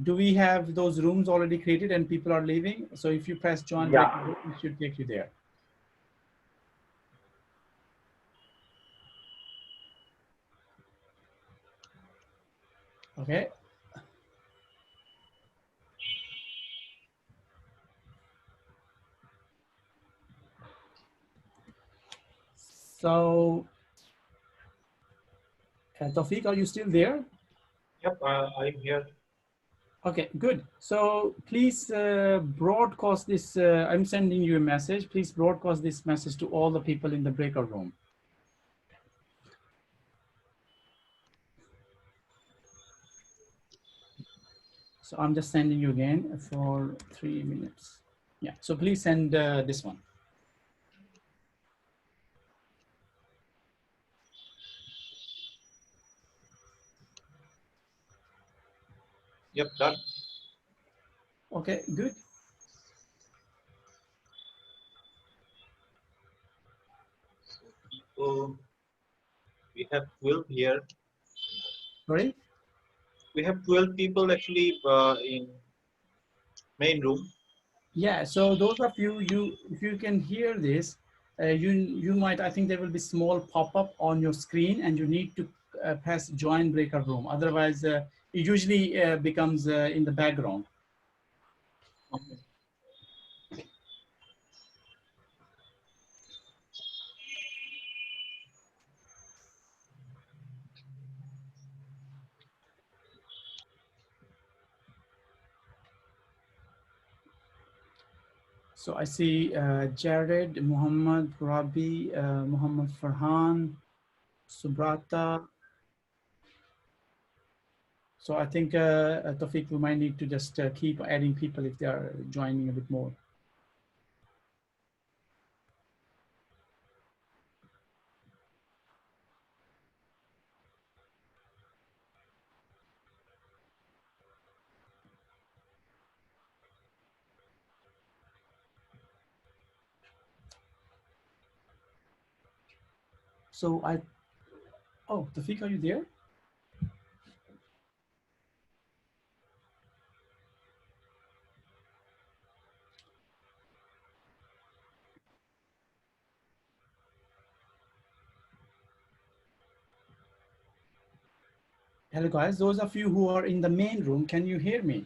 Do we have those rooms already created and people are leaving? So if you press join breakout room, it should take you there. Okay. So, Tawfiq, are you still there? Yep, I'm here. Okay, good. So please broadcast this. I'm sending you a message. Please broadcast this message to all the people in the breakout room. So I'm just sending you again for 3 minutes. Yeah, so please send this one. Yep, done. Okay, good. So people, we have 12 here. Sorry? We have 12 people actually in main room. Yeah, so those of you, if you can hear this, you might, I think there will be small pop-up on your screen and you need to press join breakout room. Otherwise, it usually becomes in the background. Okay. So I see Jared, Muhammad, Rabi, Muhammad Farhan, Subrata. So I think Tawfiq, we might need to just keep adding people if they are joining a bit more. So oh, Tawfiq, are you there? Hello guys, those of you who are in the main room, can you hear me?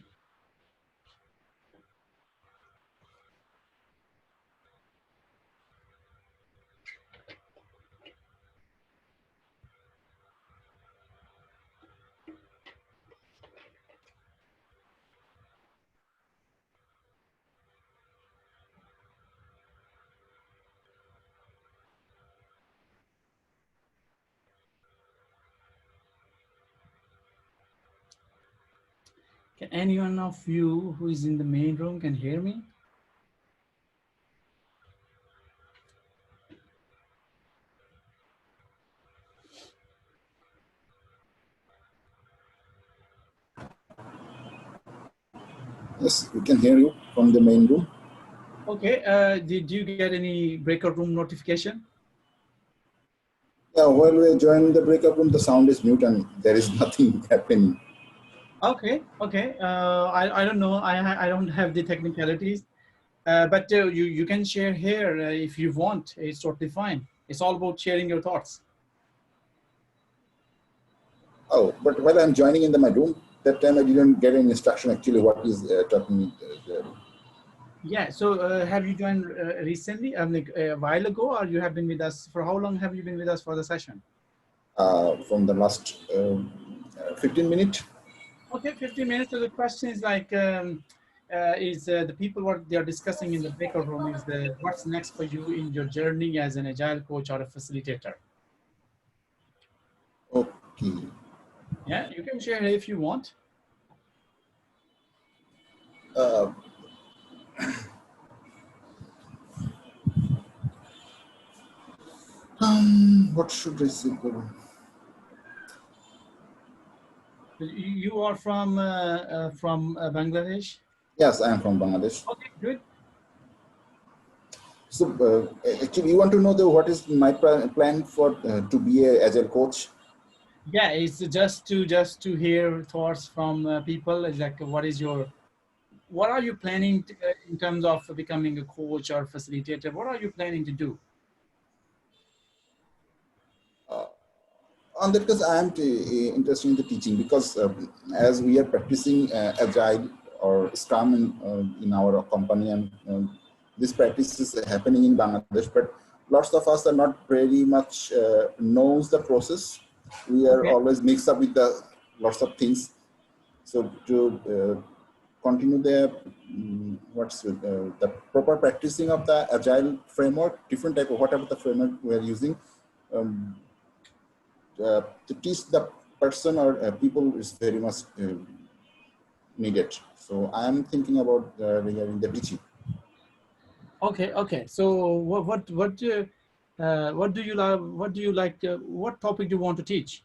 Can anyone of you who is in the main room can hear me? Yes, we can hear you from the main room. Okay, did you get any breakout room notification? Yeah, while we join the breakout room, the sound is mute and there is nothing happening. Okay, okay. I don't know. I don't have the technicalities, but you can share here if you want. It's totally fine. It's all about sharing your thoughts. Oh, but while I'm joining in my room, that time I didn't get any instruction actually what is talking. Yeah. So have you joined recently? Like a while ago, or you have been with us for how long? Have you been with us for the session? From the last 15 minutes. Okay, 15 minutes. So the question is like, the people what they are discussing in the breakout room is what's next for you in your journey as an agile coach or a facilitator. Okay. Yeah, you can share if you want. What should I say? You are from Bangladesh? Yes, I am from Bangladesh. Okay, good. So actually, you want to know what is my plan for to be an agile coach? Yeah, it's just to hear thoughts from people. It's like, what are you planning to, in terms of becoming a coach or facilitator? What are you planning to do? On that, because I am interested in the teaching, because as we are practicing agile or scrum in our company, and this practice is happening in Bangladesh, but lots of us are not very much knows the process. We are always mixed up with the lots of things. So to continue the the proper practicing of the agile framework, different type of whatever the framework we are using. To teach the person or people is very much needed. So I am thinking about regarding the teaching. Okay, okay. So what do you like? What do you like? What topic do you want to teach?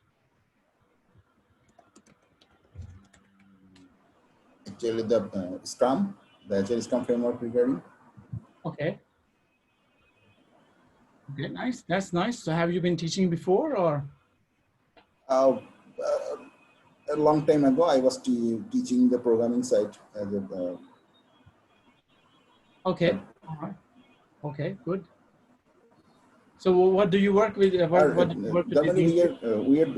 Actually, the Scrum, the Agile Scrum framework regarding. Okay. Okay, nice. That's nice. So have you been teaching before, or? A long time ago, I was teaching the programming side as a. Okay. All right. Okay, good. So what do you work with? What do you work with? Normally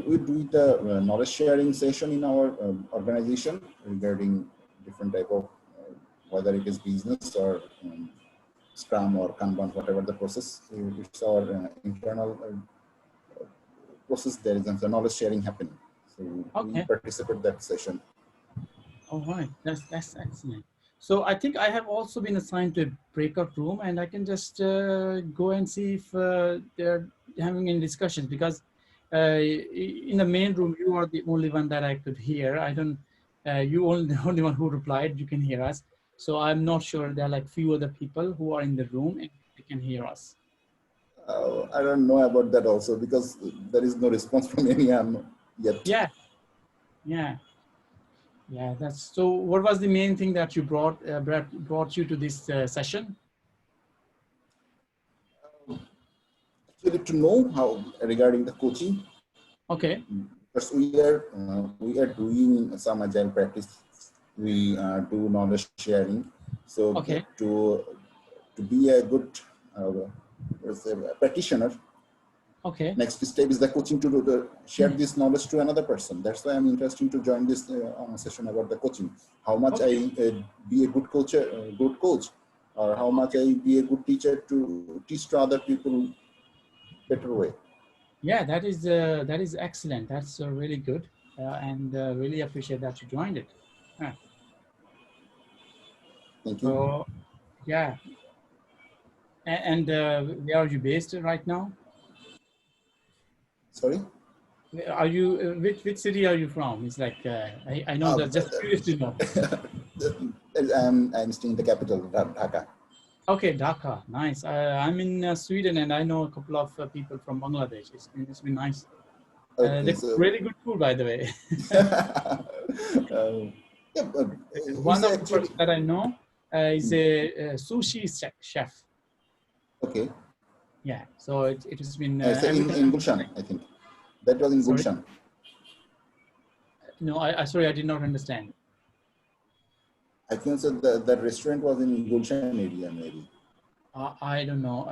we do the knowledge sharing session in our organization regarding different type of whether it is business or Scrum or Kanban, whatever the process. It's our internal process. There is a knowledge sharing happening. So we participate that session. All right, that's excellent. So I think I have also been assigned to a breakout room, and I can just go and see if they're having any discussions, because in the main room you are the only one that I could hear. I don't. You only the only one who replied. You can hear us. So I'm not sure there are like few other people who are in the room and they can hear us. I don't know about that also, because there is no response from anyone yet. Yeah, yeah. Yeah, that's so. What was the main thing that you brought you to this session? Actually, to know how regarding the coaching. Okay. Because we are doing some agile practice. We do knowledge sharing. So to be a good practitioner, Okay. Next step is the coaching to share this knowledge to another person. That's why I'm interested to join this session about the coaching. How much I be a good coach, or how much I be a good teacher to teach to other people better way. Yeah, that is excellent. That's really good, and really appreciate that you joined it. Yeah. Thank you. So, yeah. And where are you based right now? Sorry? Are you which city are you from? It's like I know that, just curious to know. I'm staying in the capital, Dhaka. Okay, Dhaka, nice. I'm in Sweden, and I know a couple of people from Bangladesh. It's been nice. Okay, They so really good food, by the way. One of the person that I know is a sushi chef. Okay. Yeah, so it has been So in Gulshan, I think. That was in Sorry? Gulshan. No, I sorry, I did not understand. I think so. The restaurant was in Gulshan area, maybe. I don't know.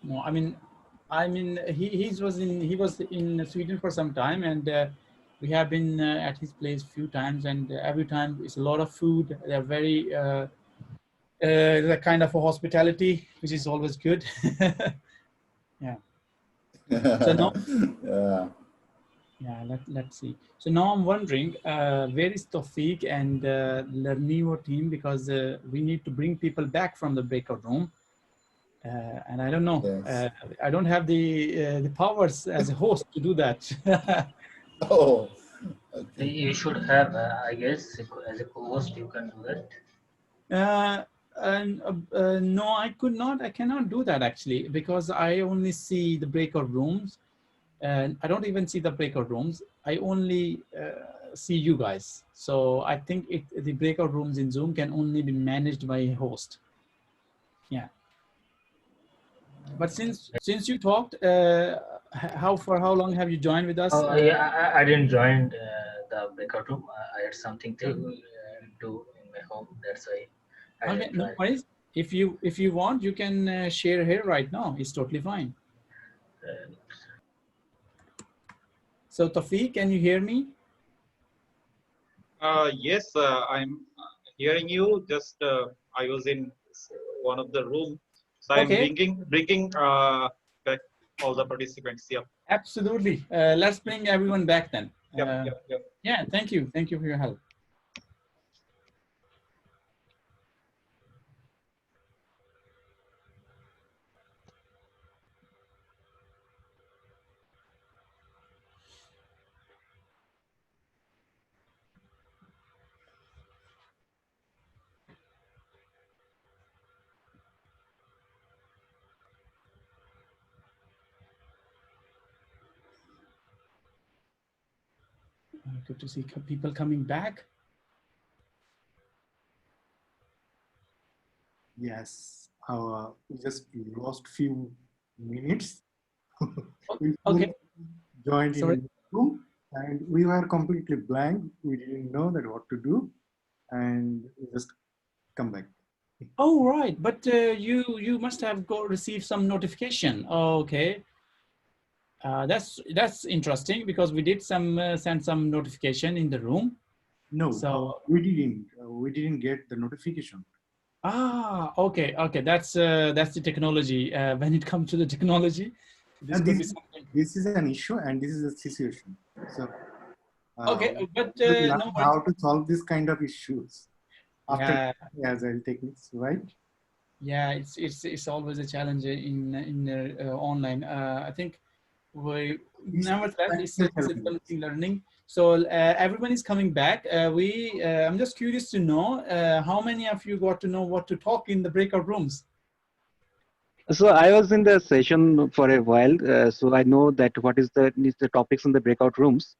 No, I mean he was in Sweden for some time, and we have been at his place a few times, and every time it's a lot of food. They're very the kind of a hospitality, which is always good. Yeah. So now, yeah, let's see. So now I'm wondering, where is Tawfiq and Lernivo team, because we need to bring people back from the breakout room. And I don't know, Yes. I don't have the powers as a host to do that. Oh, okay. You should have, I guess, as a co-host, you can do that. No, I cannot do that actually, because I only see the breakout rooms, and I don't even see the breakout rooms. I only see you guys. So I think the breakout rooms in Zoom can only be managed by a host. Yeah. But since you talked, for how long have you joined with us? Oh, yeah, I didn't join the breakout room. I had something to do in my home. That's why I Okay, didn't no join. worries. If you want, you can share here right now. It's totally fine. So Tawfiq, can you hear me? Yes, I'm hearing you. Just I was in one of the room, so I'm Okay. bringing back all the participants. Yeah. Absolutely. Let's bring everyone back then. Yep. Yeah, thank you. Thank you for your help. Good to see people coming back. Yes, we just lost few minutes. Okay. Joined Sorry. in the room, and we were completely blank. We didn't know that what to do, and we just come back. Oh, right. But you must have received some notification. Oh, okay. That's interesting, because we did send some notification in the room. No, So we didn't. We didn't get the notification. Okay. That's the technology. When it comes to the technology, this And could be something. this is an issue, and this is a situation. So Okay, but we should learn no worries. how to solve this kind of issues after Yeah. Agile techniques, right? Yeah, it's always a challenge in online. I think nevertheless it's something learning. So everyone is coming back. I'm just curious to know how many of you got to know what to talk in the breakout rooms. So I was in the session for a while, so I know that what is the topics in the breakout rooms.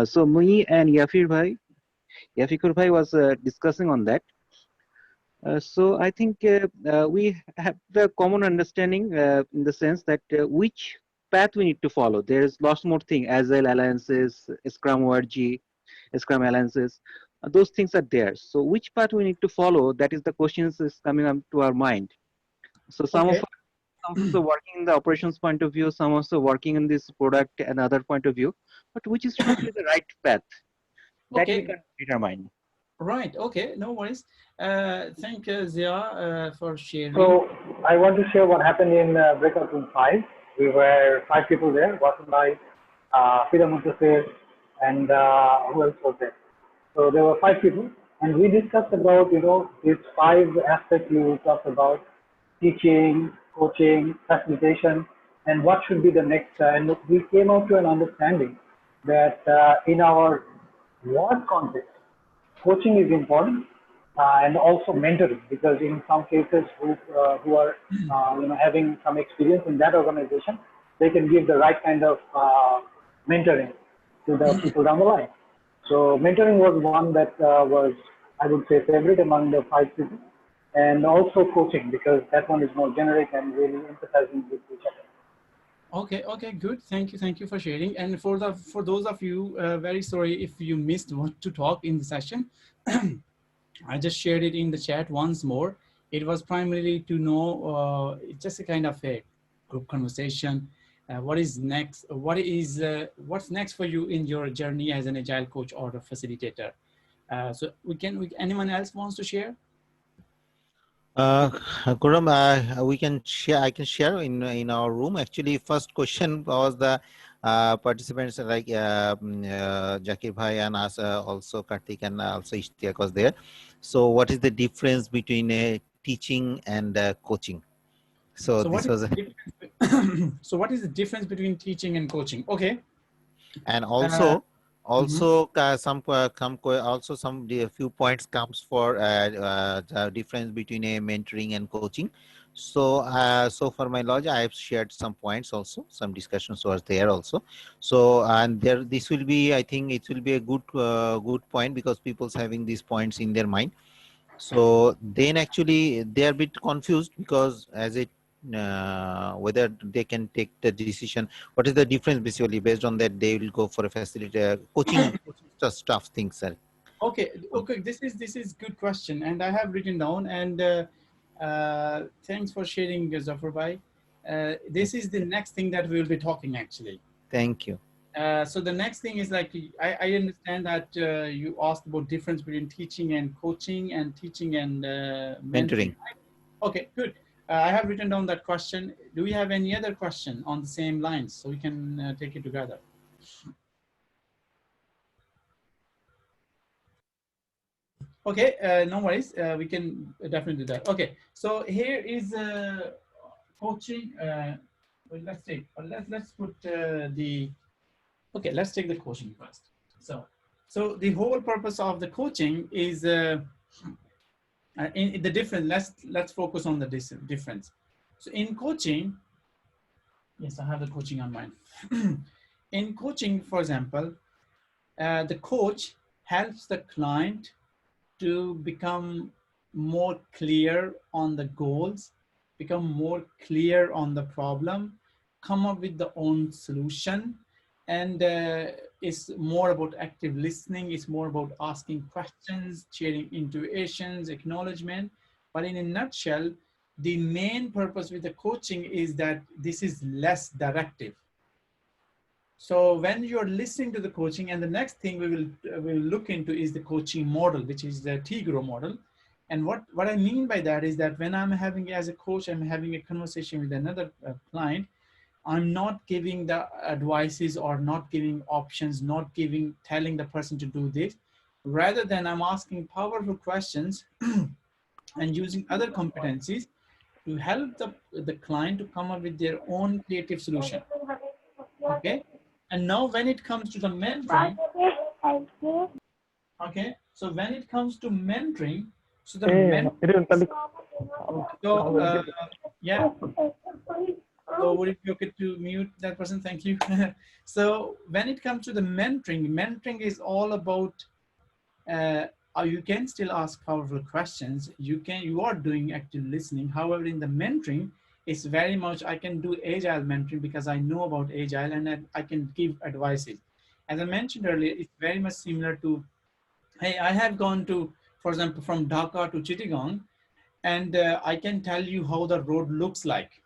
So me and Yafir Bhai was discussing on that. So I think we have the common understanding in the sense that which path we need to follow. There's lots more things, Agile alliances, Scrum ORG, Scrum alliances. Those things are there. So which path we need to follow? That is the questions is coming up to our mind. So some Okay. of some also working in the operations point of view, some also working in this product and other point of view. But which is truly the right path that we Okay. can determine. Right. Okay. No worries. Thank you, Zia, for sharing. So I want to share what happened in Breakout Room 5. We were 5 people there, Wasim Bhai, Fida Muntasir, and who else was there? So there were 5 people, and we discussed about, these 5 aspects you talked about: teaching, coaching, facilitation, and what should be the next. And we came out to an understanding that in our work context, coaching is important, and also mentoring, because in some cases who are having some experience in that organization, they can give the right kind of mentoring to the people down the line. So mentoring was one that was, I would say, favorite among the 5 people, and also coaching, because that one is more generic and really emphasizing with each other. Okay, okay, good. Thank you for sharing. And for those of you, very sorry if you missed what to talk in the session. I just shared it in the chat once more. It was primarily to know, just a kind of a group conversation. What is next? What's next for you in your journey as an agile coach or a facilitator? So anyone else wants to share? Kuram, we can share. I can share in our room. Actually, first question was the participants like Jakir Bhai and us, also Karthik and also Ishtiaq was there. So, what is the difference between teaching and coaching? So this was. So, what is the difference between teaching and coaching? Okay. And also. Some few points comes for the difference between a mentoring and coaching. So so for my knowledge, I have shared some points also, some discussions was there also. So and there this will be, I think it will be a good point, because people's having these points in their mind. So then actually they are a bit confused, because as it whether they can take the decision, what is the difference basically, based on that they will go for a facilitator coaching stuff things. Okay, this is good question, and I have written down, and thanks for sharing, Zafar Bhai. This is the next thing that we will be talking actually. Thank you. So the next thing is like, I understand that you asked about difference between teaching and coaching, and teaching and mentoring. Okay, good. I have written down that question. Do we have any other question on the same lines, so we can take it together? Okay, no worries. We can definitely do that. Okay, so here is coaching. Well, let's put the. Okay, let's take the coaching first. So the whole purpose of the coaching is in the difference. Let's focus on the difference. So in coaching, yes, I have the coaching on mine. In coaching, for example, the coach helps the client to become more clear on the goals, become more clear on the problem, come up with the own solution. And it's more about active listening. It's more about asking questions, sharing intuitions, acknowledgement. But in a nutshell, the main purpose with the coaching is that this is less directive. So when you're listening to the coaching, and the next thing we will look into is the coaching model, which is the T-GROW model. And what I mean by that is that when I'm having, as a coach, I'm having a conversation with another client, I'm not giving the advices or not giving options, not telling the person to do this. Rather than I'm asking powerful questions and using other competencies to help the client to come up with their own creative solution. Okay. And now when it comes to the mentoring, okay, so when it comes to mentoring, so the yeah. So would it be okay to mute that person? Thank you. So when it comes to the mentoring is all about, you can still ask powerful questions. You are doing active listening. However, in the mentoring, it's very much, I can do agile mentoring because I know about agile and I can give advices. As I mentioned earlier, it's very much similar to, hey, I have gone to, for example, from Dhaka to Chittagong, and I can tell you how the road looks like.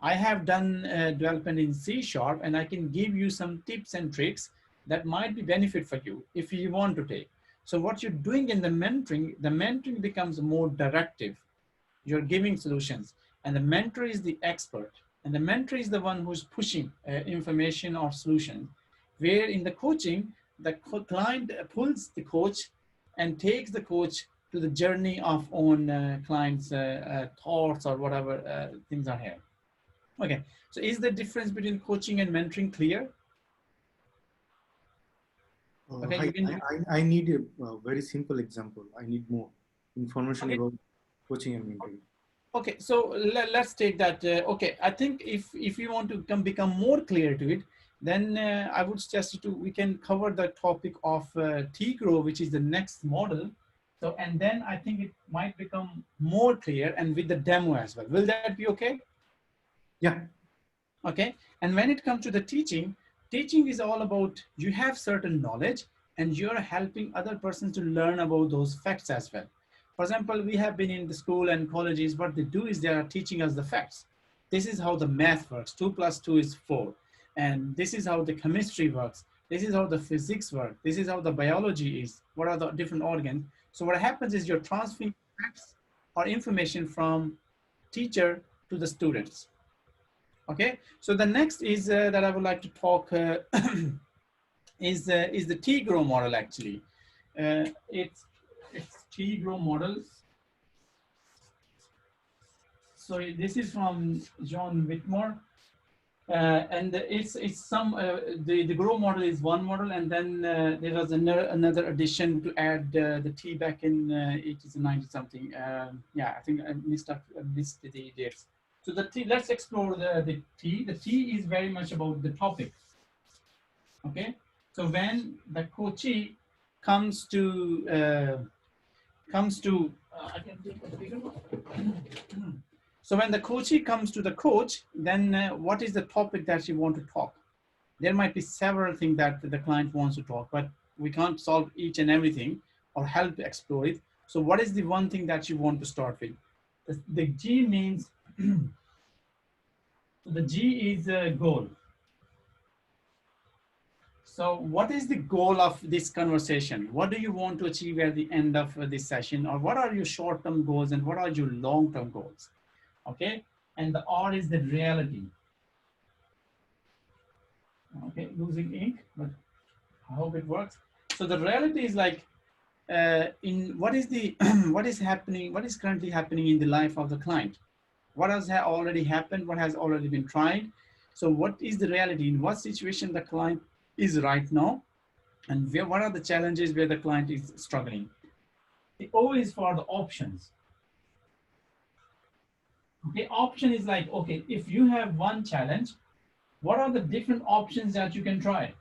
I have done development in C# and I can give you some tips and tricks that might be benefit for you if you want to take. So what you're doing in the mentoring becomes more directive. You're giving solutions, and the mentor is the expert, and the mentor is the one who's pushing information or solution. Where in the coaching, the client pulls the coach and takes the coach to the journey of own client's thoughts or whatever things are here. Okay, so is the difference between coaching and mentoring clear? Okay, you can. I need a very simple example. I need more information about coaching and mentoring. Okay, so let's take that. Okay, I think if you want to become more clear to it, then I would suggest we can cover the topic of T-Grow, which is the next model. So, and then I think it might become more clear and with the demo as well. Will that be okay? Yeah. Okay, and when it comes to the teaching is all about you have certain knowledge and you're helping other persons to learn about those facts as well. For example, we have been in the school and colleges. What they do is they are teaching us the facts. This is how the math works. 2 + 2 is 4. And this is how the chemistry works. This is how the physics work. This is how the biology is. What are the different organs? So what happens is you're transferring facts or information from teacher to the students. Okay, so the next is that I would like to talk is the T-Grow model actually. It's T-Grow model. So this is from John Whitmore, and it's some the Grow model is one model, and then there was another addition to add the T back in 80s and 90s something. Yeah, I think I missed the dates. So the T, let's explore the T. The T is very much about the topic. Okay, so when the coachee comes to I can take a bigger one. So when the coachee comes to the coach, then what is the topic that you want to talk? There might be several things that the client wants to talk, but we can't solve each and everything or help explore it. So what is the one thing that you want to start with? The G means, the G is a goal. So what is the goal of this conversation? What do you want to achieve at the end of this session? Or what are your short-term goals and what are your long-term goals? Okay, and the R is the reality. Okay, losing ink, but I hope it works. So the reality is like, in what is the what is happening, what is currently happening in the life of the client? What has already happened? What has already been tried? So what is the reality? In what situation the client is right now? And what are the challenges where the client is struggling? The O is for the options. Okay, option is like, okay, if you have one challenge, what are the different options that you can try?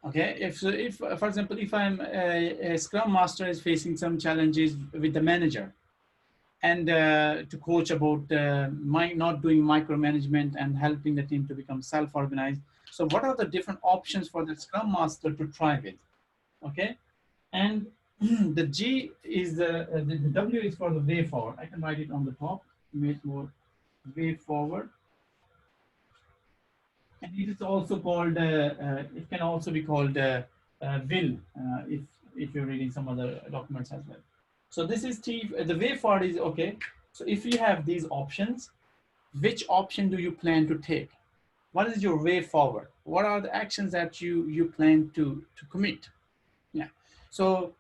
Okay, if for example, if I'm a Scrum Master is facing some challenges with the manager, and to coach about not doing micromanagement and helping the team to become self-organized. So what are the different options for the Scrum Master to try with? Okay, and the G is the W is for the way forward. I can write it on the top, make more way forward. And it is also called, it can also be called will, if you're reading some other documents as well. So this is T, the way forward is, okay, so if you have these options, which option do you plan to take? What is your way forward? What are the actions that you plan to commit? Yeah, so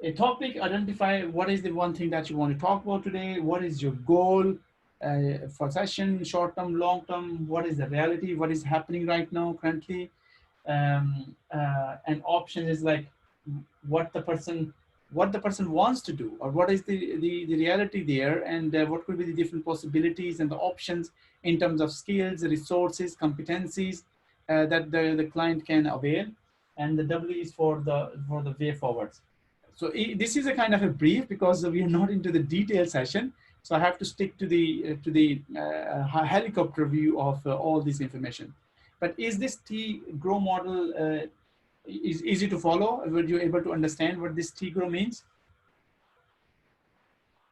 a topic, identify what is the one thing that you want to talk about today, what is your goal for session, short term, long term, what is the reality, what is happening right now currently, and option is like what the person wants to do, or what is the reality there, and what could be the different possibilities and the options in terms of skills, resources, competencies that the client can avail, and the W is for the way forwards. So this is a kind of a brief because we are not into the detailed session. So I have to stick to the helicopter view of all this information. But is this T-Grow model is easy to follow? Were you able to understand what this T-Grow means?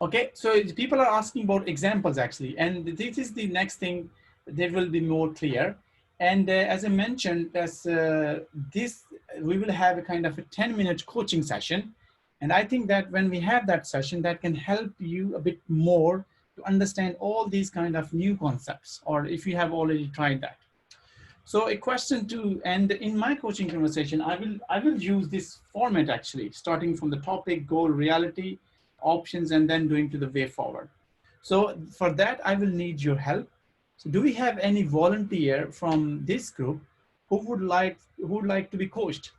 Okay, so people are asking about examples actually, and this is the next thing that will be more clear. And as I mentioned, as this, we will have a kind of a 10-minute coaching session. And I think that when we have that session, that can help you a bit more to understand all these kind of new concepts, or if you have already tried that. So a question to, and in my coaching conversation, I will use this format actually, starting from the topic, goal, reality, options, and then doing to the way forward. So for that, I will need your help. So do we have any volunteer from this group who would like to be coached?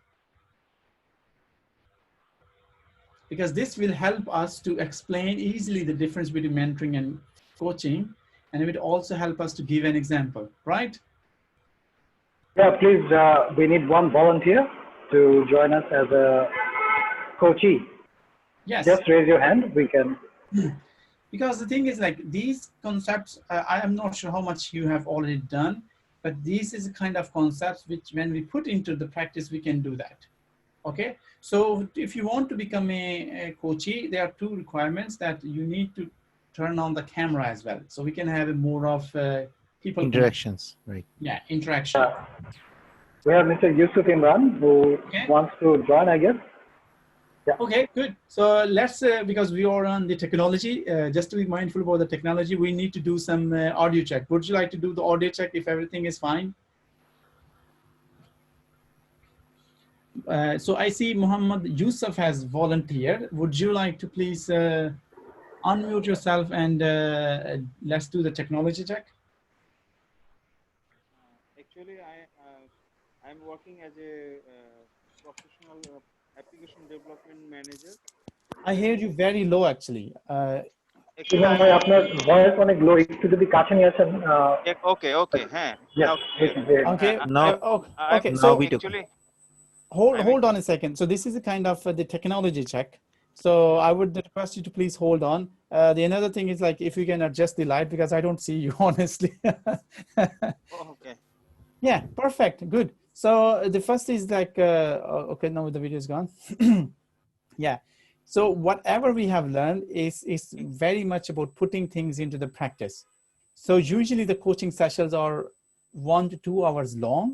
Because this will help us to explain easily the difference between mentoring and coaching, and it will also help us to give an example, right? Yeah, please, we need one volunteer to join us as a coachee. Yes. Just raise your hand, we can. Because the thing is, like, these concepts, I am not sure how much you have already done, but this is a kind of concepts which when we put into the practice, we can do that. Okay, so if you want to become a coachee, there are two requirements that you need to turn on the camera as well. So we can have a more of people interactions, right? Yeah, interaction. We have Mr. Yusuf Imran who wants to join, I guess. Yeah. Okay, good. So let's, because we are on the technology, just to be mindful about the technology, we need to do some audio check. Would you like to do the audio check if everything is fine? So I see Muhammad Yusuf has volunteered. Would you like to please unmute yourself and let's do the technology check? Actually, I'm working as a professional application development manager. I hear you very low actually. Actually, আপনার voice অনেক low, একটু যদি কাছে নিয়ে আসেন। Okay, okay, হ্যাঁ. Yes, okay. Now, okay. Now So we do. Actually, hold on a second. So this is a kind of the technology check. So I would request you to please hold on. The another thing is, like, if you can adjust the light, because I don't see you honestly. okay. Yeah, perfect, good. So the first is like, okay, now the video is gone. Yeah. So whatever we have learned is very much about putting things into the practice. So usually the coaching sessions are 1 to 2 hours long.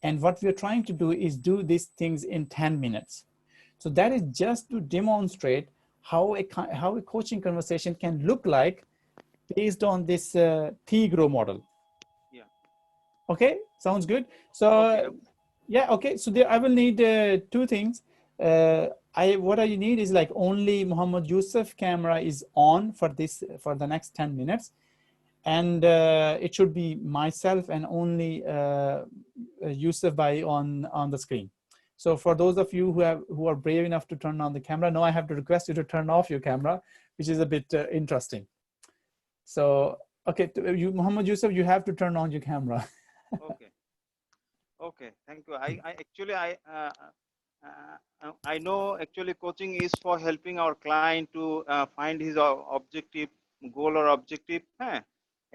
And what we're trying to do is do these things in 10 minutes. So that is just to demonstrate how a coaching conversation can look like based on this T-GROW model. Yeah. Okay, sounds good. So yeah, okay. So there, I will need two things. What I need is, like, only Muhammad Yusuf camera is on for the next 10 minutes. And it should be myself and only Yusuf Bhai on the screen. So for those of you who are brave enough to turn on the camera, now I have to request you to turn off your camera, which is a bit interesting. So okay, Muhammad Yusuf, you have to turn on your camera. Okay, thank you. I know actually coaching is for helping our client to find his objective, goal or objective.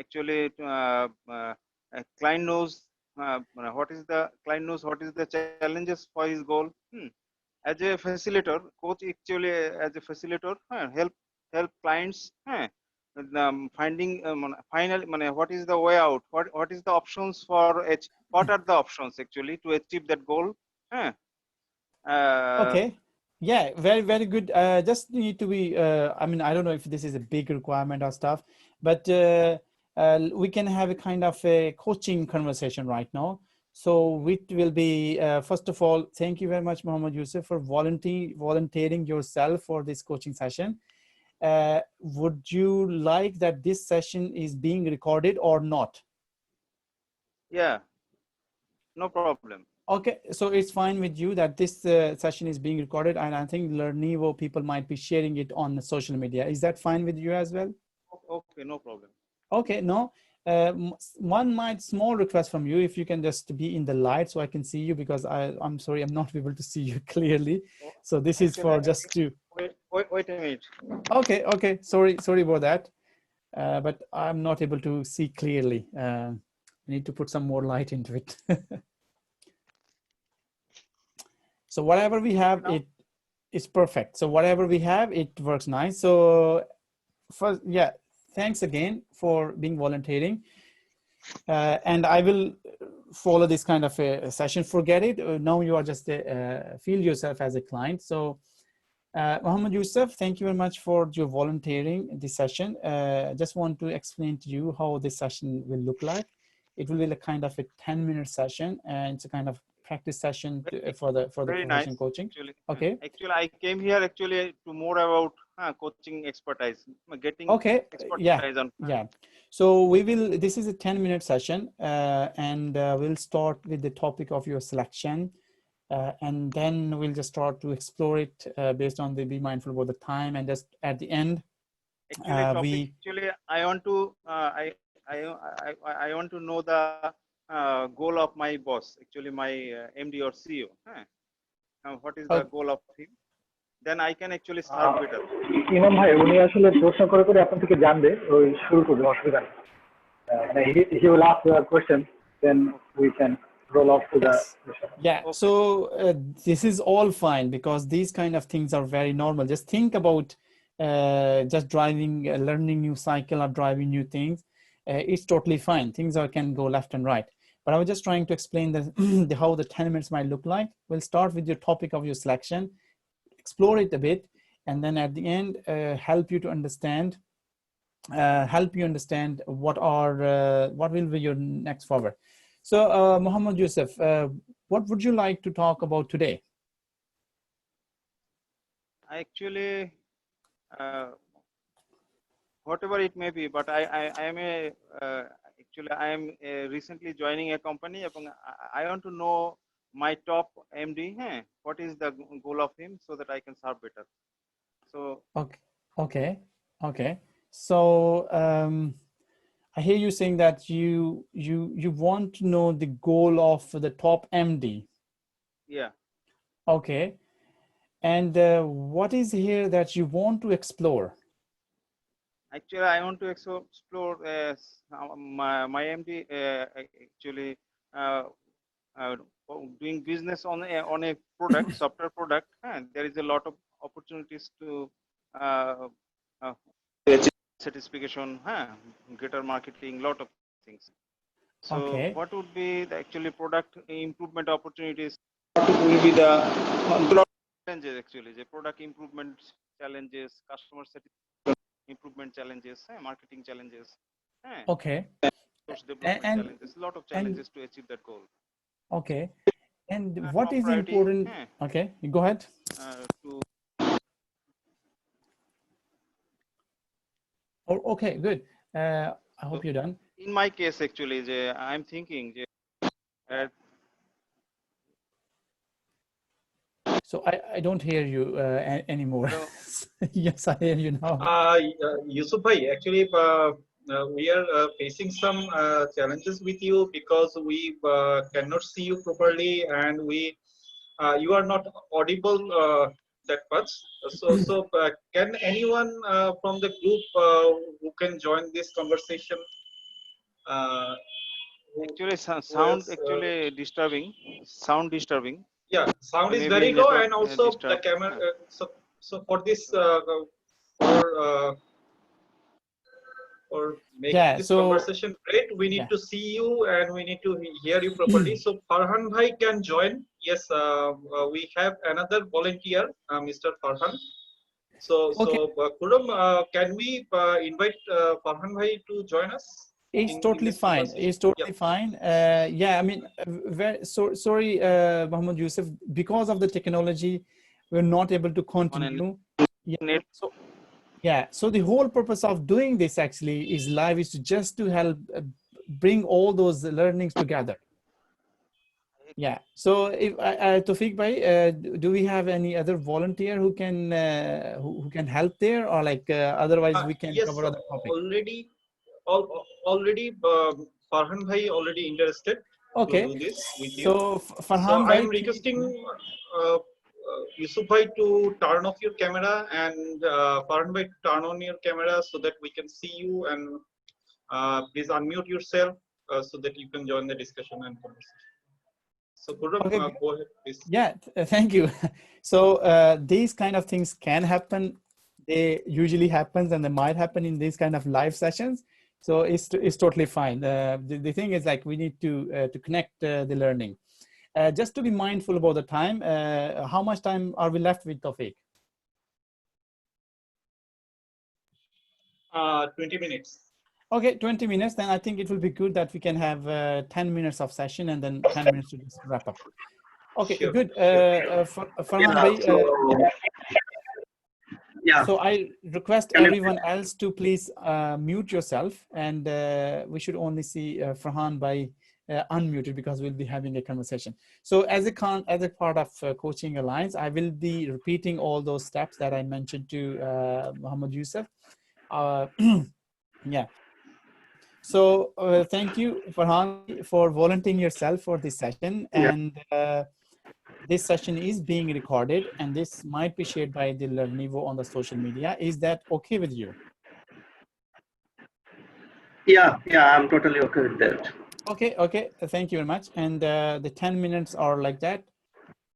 Actually, client knows what is the challenges for his goal. As a facilitator, coach actually as a facilitator help clients finding finally what is the way out, what is the options for what are the options actually to achieve that goal. Okay, yeah, very, very good. Just need to be I mean, I don't know if this is a big requirement or stuff, but we can have a kind of a coaching conversation right now. So it will be first of all, thank you very much, Muhammad Yusuf, for volunteering yourself for this coaching session. Would you like that this session is being recorded or not? Yeah, no problem. Okay, so it's fine with you that this session is being recorded, and I think Learnivo people might be sharing it on social media. Is that fine with you as well? Okay, no problem. Okay, no. One small request from you, if you can just be in the light so I can see you, because I'm sorry, I'm not able to see you clearly. So this is for just to. Wait a minute. Okay, sorry about that. But I'm not able to see clearly. I need to put some more light into it. So whatever we have, it is perfect. So whatever we have, it works nice. So first, yeah, thanks again for being volunteering. And I will follow this kind of a session. Forget it. Now you are just feel yourself as a client. So Mohammed Yusuf, thank you very much for your volunteering in this session. I just want to explain to you how this session will look like. It will be a kind of a 10-minute session, and it's a kind of practice session for the Very professional nice, coaching. Actually, Okay. Actually, I came here actually to more about coaching expertise, getting Okay. expertise on. Yeah. So we will. This is a 10-minute session, and we'll start with the topic of your selection. And then we'll just start to explore it based on the be mindful about the time, and just at the end Actually, I want to I want to know the goal of my boss, actually my MD or CEO. What is the goal of him? Then I can actually serve better. ইমাম ভাই উনি আসলে প্রশ্ন করে করে আপনার থেকে জানবে ওই শুরু করবে অসুবিধা নেই he will ask the question then we can roll off to the yeah. Okay. So this is all fine because these kind of things are very normal. Just think about just driving, learning new cycle or driving new things. It's totally fine. Things can go left and right. But I was just trying to explain how the 10 minutes might look like. We'll start with your topic of your selection, explore it a bit, and then at the end help you understand what will be your next forward. So Mohammed Yusuf, what would you like to talk about today? Actually, whatever it may be, but I am I am recently joining a company. I want to know my top MD, what is the goal of him so that I can serve better. So okay. So I hear you saying that you want to know the goal of the top MD. Yeah. Okay. And what is here that you want to explore? Actually, I want to explore my MD actually doing business on a product, software product. There is a lot of opportunities to certification, greater marketing, lot of things. So what would be the actually product improvement opportunities? What will be the challenges actually, the product improvement challenges, customer satisfaction improvement challenges, marketing challenges, okay, source development challenges, a lot of challenges to achieve that goal. Okay. And what is important? Okay, go ahead. Okay, good. I hope you're done. In my case, actually, I'm thinking. So I don't hear you anymore. Yes, I hear you now. Yusuf bhai, actually, we are facing some challenges with you because we cannot see you properly, and you are not audible that much. So can anyone from the group who can join this conversation? Actually, sound actually disturbing. Sound disturbing. Yeah, sound is very low, and also the camera. So for this for making this conversation great, we need to see you and we need to hear you properly. So Farhan bhai can join. Yes, we have another volunteer, Mr. Farhan. So Kuram, can we invite Farhan bhai to join us? It's totally fine. It's totally fine. Yeah, I mean, sorry, Mohammed Yusuf, because of the technology, we're not able to continue. So the whole purpose of doing this actually is live, is just to help bring all those learnings together. Yeah. So if Tawfiq bhai, do we have any other volunteer who can help there, or like otherwise we can cover other topics? Already Farhan bhai already interested to do this with you. So Farhan bhai, I'm requesting Yusuf bhai to turn off your camera, and Farhan bhai to turn on your camera so that we can see you, and please unmute yourself so that you can join the discussion and conversation. So Kuram, go ahead, please. Yeah, thank you. So these kind of things can happen they usually happens and they might happen in these kind of live sessions. So it's totally fine. The thing is like we need to connect the learning. Just to be mindful about the time, how much time are we left with, Tawfiq? 20 minutes. Okay, 20 minutes. Then I think it will be good that we can have 10 minutes of session and then 10 minutes to just wrap up. Okay, Sure, good. Farhan Yeah, bhai, so, yeah, so I request can you everyone else to please mute yourself, and we should only see Farhan by unmuted because we'll be having a conversation. So as a part of Coaching Alliance, I will be repeating all those steps that I mentioned to Muhammad Yusuf. Yeah. So thank you, Farhan, for volunteering yourself for this session. yeah, And this session is being recorded, and this might be shared by the Learnivo on the social media. Is that okay with you? yeah, I'm totally okay with that. Okay, okay. Thank you very much. And the 10 minutes are like that.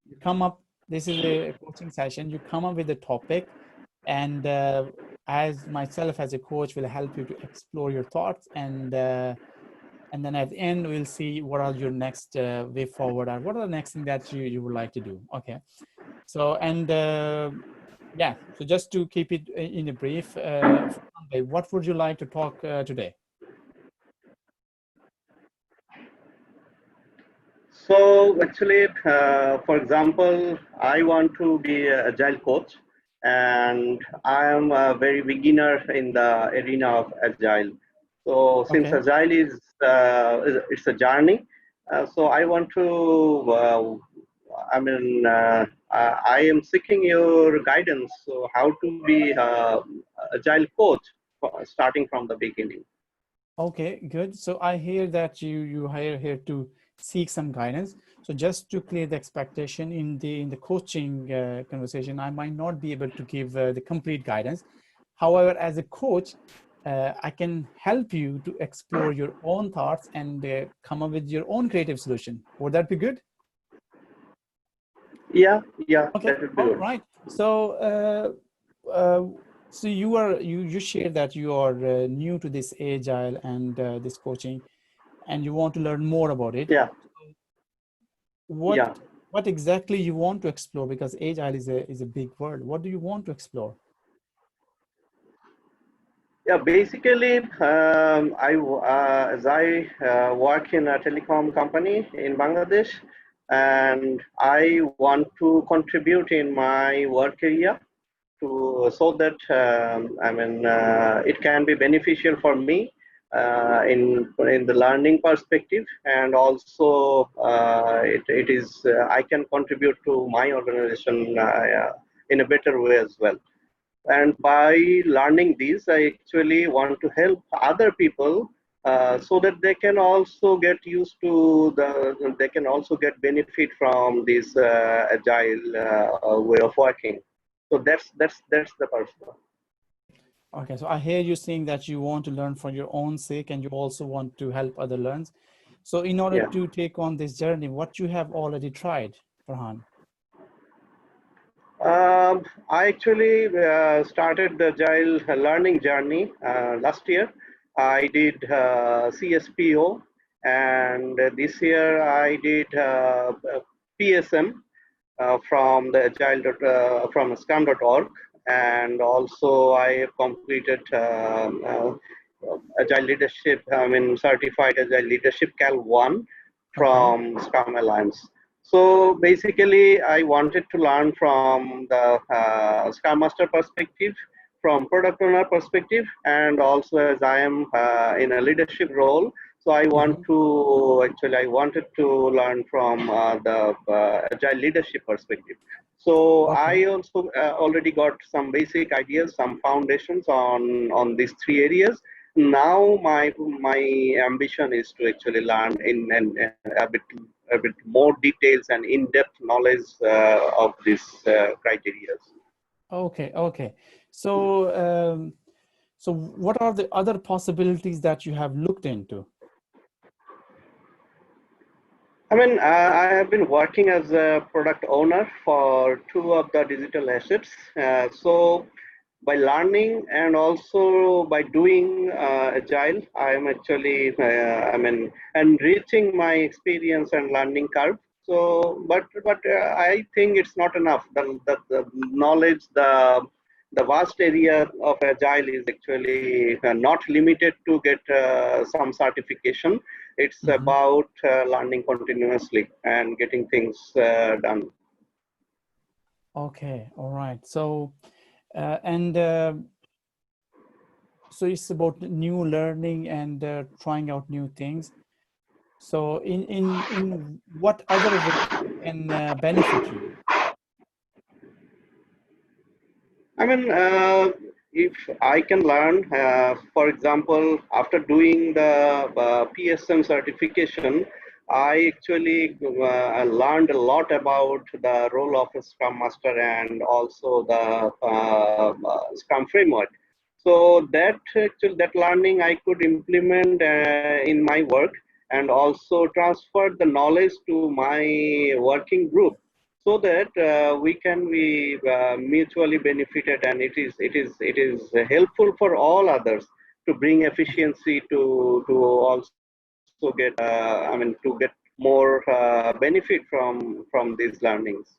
You come up, this is a coaching session. You come up with a topic, and as myself as a coach will help you to explore your thoughts, and then at the end we'll see what are your next way forward, or what are the next thing that you would like to do. Okay. So, and yeah, so just to keep it in a brief, what would you like to talk today? So actually, for example, I want to be an agile coach, and I am a very beginner in the arena of agile. So since Okay. agile it's a journey, so I want to. I am seeking your guidance. So how to be agile coach starting from the beginning. Okay, good. So I hear that you hire here to seek some guidance. So just to clear the expectation in the coaching conversation, I might not be able to give the complete guidance. However, as a coach, I can help you to explore your own thoughts and come up with your own creative solution. Would that be good? Yeah, Okay, that would be all good. right. So so you share that you are new to this agile and this coaching, and you want to learn more about it. Yeah, What yeah. what exactly you want to explore? Because agile is a big word. What do you want to explore? Yeah, basically, as I work in a telecom company in Bangladesh, and I want to contribute in my work area to so that it can be beneficial for me in the learning perspective, and also it is I can contribute to my organization in a better way as well. And by learning these, I actually want to help other people so that they can also get used to they can also get benefit from this agile way of working. So that's the purpose. Okay, so I hear you saying that you want to learn for your own sake, and you also want to help other learn. So in order Yeah. to take on this journey, what you have already tried, Farhan? I actually started the Agile learning journey last year. I did CSPO, and this year I did PSM from the from Scrum.org, and also I have completed Agile Leadership. Certified Agile Leadership Cal 1 Okay. from Scrum Alliance. So basically, I wanted to learn from the Scrum Master perspective, from product owner perspective, and also as I am in a leadership role. So I wanted to learn from the agile leadership perspective. So Okay. I also already got some basic ideas, some foundations on these three areas. Now my ambition is to actually learn in a bit more details and in-depth knowledge of these criteria. Okay. Okay. So so what are the other possibilities that you have looked into? I have been working as a product owner for two of the digital assets. So by learning and also by doing agile, I am actually enriching my experience and learning curve. So but I think it's not enough. The knowledge, the vast area of agile is actually not limited to get some certification. It's about learning continuously and getting things done. Okay, all right. So so it's about new learning and trying out new things. So in what other ways can benefit you? I mean, if I can learn, for example, after doing the PSM certification, I actually learned a lot about the role of a Scrum Master and also the Scrum framework. So that learning I could implement in my work and also transfer the knowledge to my working group so that we can be mutually benefited, and it is helpful for all others to bring efficiency to also get to get more benefit from these learnings.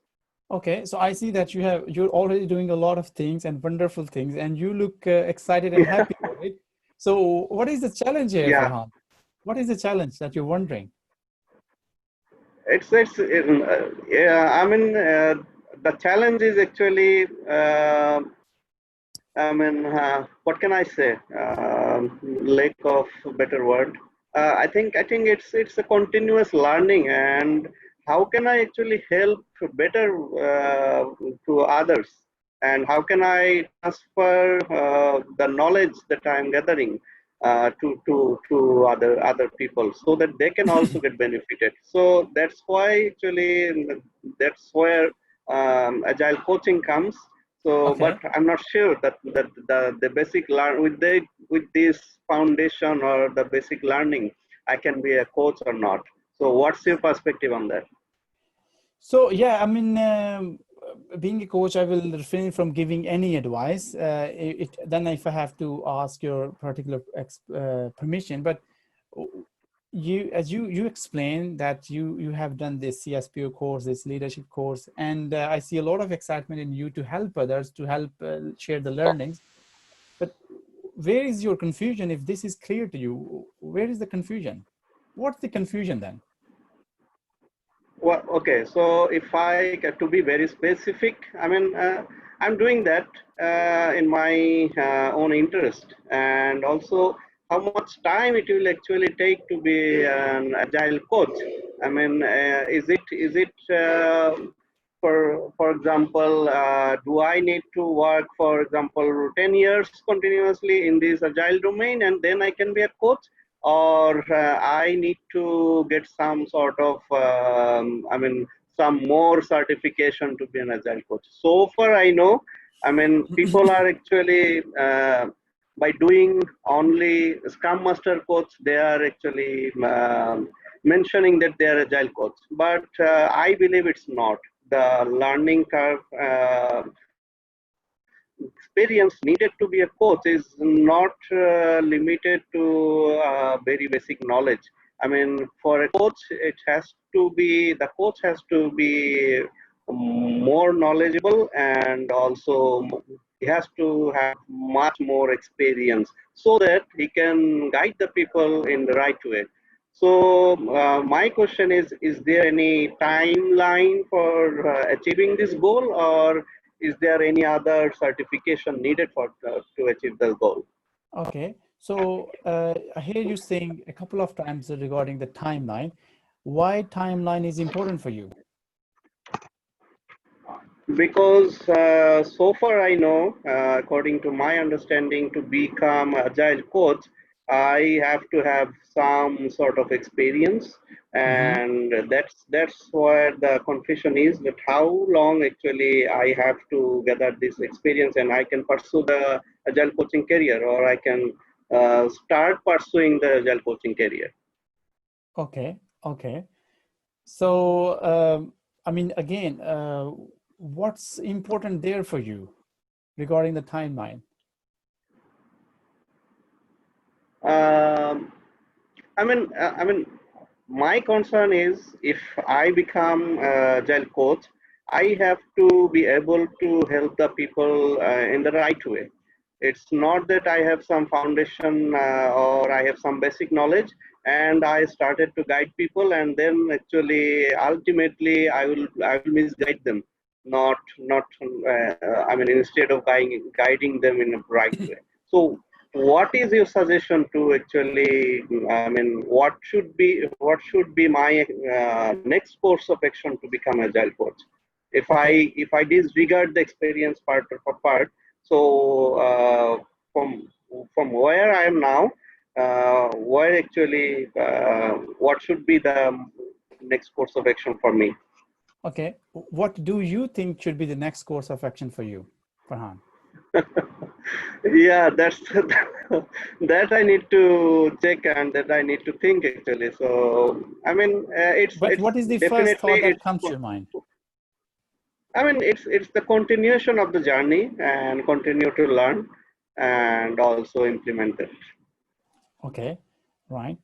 Okay, so I see that you're already doing a lot of things and wonderful things, and you look excited and happy, right? So what is the challenge here, Yeah, Farhan? What is the challenge that you're wondering? yeah, I mean, the challenge is actually what can I say? Lack of better word. I think it's a continuous learning, and how can I actually help better to others, and how can I transfer the knowledge that I'm gathering to other people so that they can also get benefited. So that's why actually that's where agile coaching comes. So, but Okay. I'm not sure that the basic learn with this foundation or the basic learning, I can be a coach or not. So, what's your perspective on that? So yeah, I mean, being a coach, I will refrain from giving any advice. Then if I have to ask your particular permission, but as you explained that you have done this CSPO course, this leadership course, and I see a lot of excitement in you to help others, to help share the learnings. But where is your confusion if this is clear to you? Where is the confusion? What's the confusion then? Well, okay. So, if I get to be very specific, I mean, I'm doing that in my own interest, and also how much time it will actually take to be an agile coach. I mean, is it for example, do I need to work, for example, 10 years continuously in this agile domain and then I can be a coach? Or I need to get some sort of, some more certification to be an agile coach. So far, I know, I mean, people are actually, by doing only Scrum Master coach, they are actually mentioning that they are agile coach. But I believe it's not. The learning curve experience needed to be a coach is not limited to very basic knowledge. I mean, for a coach, the coach has to be more knowledgeable, and also he has to have much more experience so that he can guide the people in the right way. So my question is there any timeline for achieving this goal, or is there any other certification needed for to achieve the goal? Okay, so I hear you saying a couple of times regarding the timeline. Why timeline is important for you? Because so far I know, according to my understanding, to become agile coach, I have to have some sort of experience, and that's where the confusion is, that how long actually I have to gather this experience and I can pursue the agile coaching career, or I can start pursuing the agile coaching career. Okay, okay. So, I mean, again, what's important there for you? regarding the timeline? I mean, my concern is if I become a agile coach, I have to be able to help the people in the right way. It's not that I have some foundation or I have some basic knowledge and I started to guide people, and then actually ultimately I will misguide them. Instead of guiding them in a right way. So what is your suggestion to actually, what should be my next course of action to become agile coach? If I disregard the experience part, so from where I am now, where actually what should be the next course of action for me? Okay, what do you think should be the next course of action for you, Farhan? Yeah, that's that I need to check and that I need to think actually. So But it's what is the first definitely thought that it's comes to your mind? it's the continuation of the journey and continue to learn and also implement it. Okay, right.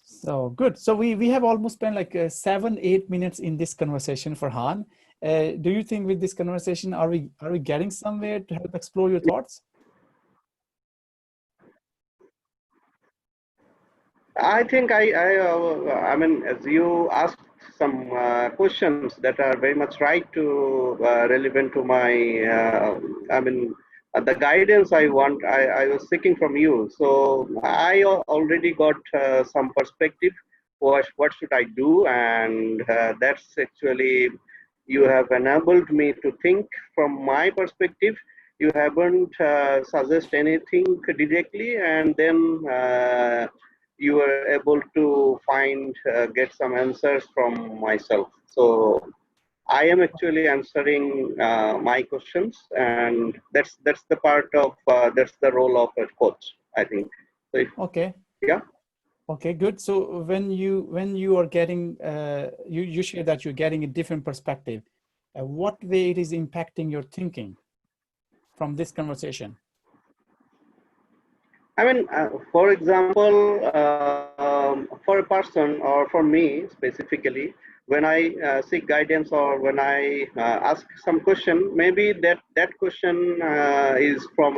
So good. So we have almost spent like 7-8 minutes in this conversation, Farhan. Do you think with this conversation are we getting somewhere to help explore your thoughts? I think as you asked some questions that are very much right to relevant to my, the guidance I was seeking from you. So I already got some perspective. What should I do? And that's actually, you have enabled me to think from my perspective. You haven't suggest anything directly, and then you were able to get some answers from myself. So I am actually answering my questions, and that's the part of that's the role of a coach, I think. So Okay. Yeah. Okay, good. So when you are getting you share that you're getting a different perspective, what way it is impacting your thinking from this conversation? For example, for a person or for me specifically, when I seek guidance or when I ask some question, maybe that question is from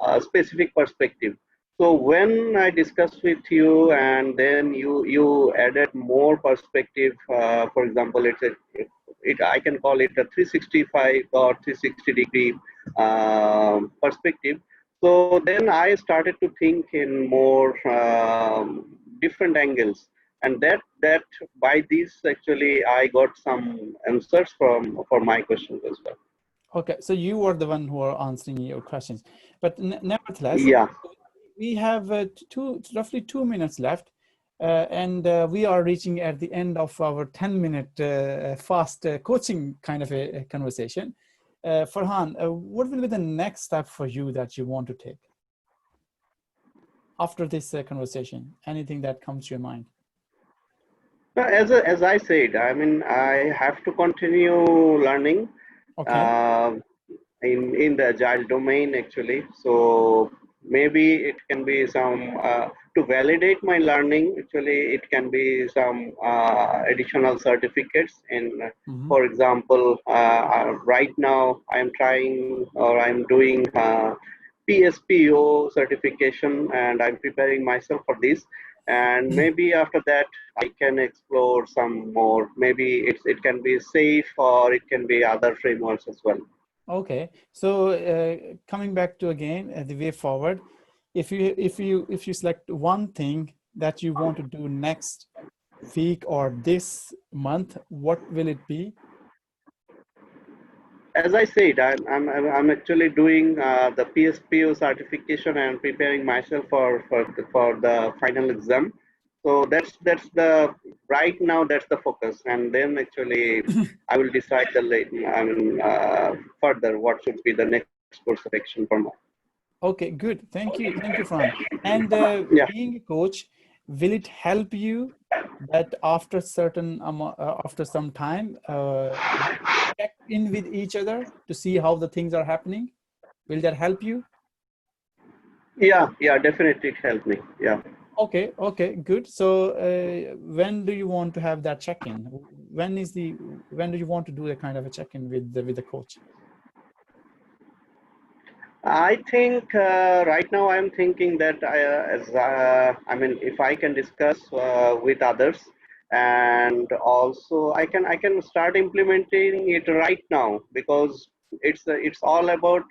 a specific perspective. So when I discuss with you and then you added more perspective, for example, I can call it a 365 or 360-degree perspective. So then I started to think in more different angles, and that by this actually I got some answers for my questions as well. Okay, so you are the one who are answering your questions, but nevertheless, Yeah. we have roughly 2 minutes left, and we are reaching at the end of our 10-minute fast coaching kind of a conversation. Farhan, what will be the next step for you that you want to take after this conversation? Anything that comes to your mind? As I said, I have to continue learning. Okay. In the agile domain actually. So maybe it can be some to validate my learning. Actually, it can be some additional certificates. For example, right now I'm trying or I'm doing PSPO certification, and I'm preparing myself for this. And maybe after that, I can explore some more. Maybe it can be safe or it can be other frameworks as well. Okay, so coming back to again the way forward, if you select one thing that you want to do next week or this month, what will it be? As I said, I'm actually doing the PSPO certification and preparing myself for the final exam. So that's the right now that's the focus, and then actually I will decide further what should be the next course of action for me. Okay, good. Thank you, Fran. And Yeah. being a coach, will it help you that after after some time, check in with each other to see how the things are happening? Will that help you? Yeah, yeah, definitely it helped me. Yeah. Okay, okay, good. So when do you want to have that check-in? When do you want to do a kind of a check-in with the coach? I think right now I'm thinking that I mean, if I can discuss with others, and also I can start implementing it right now, because it's all about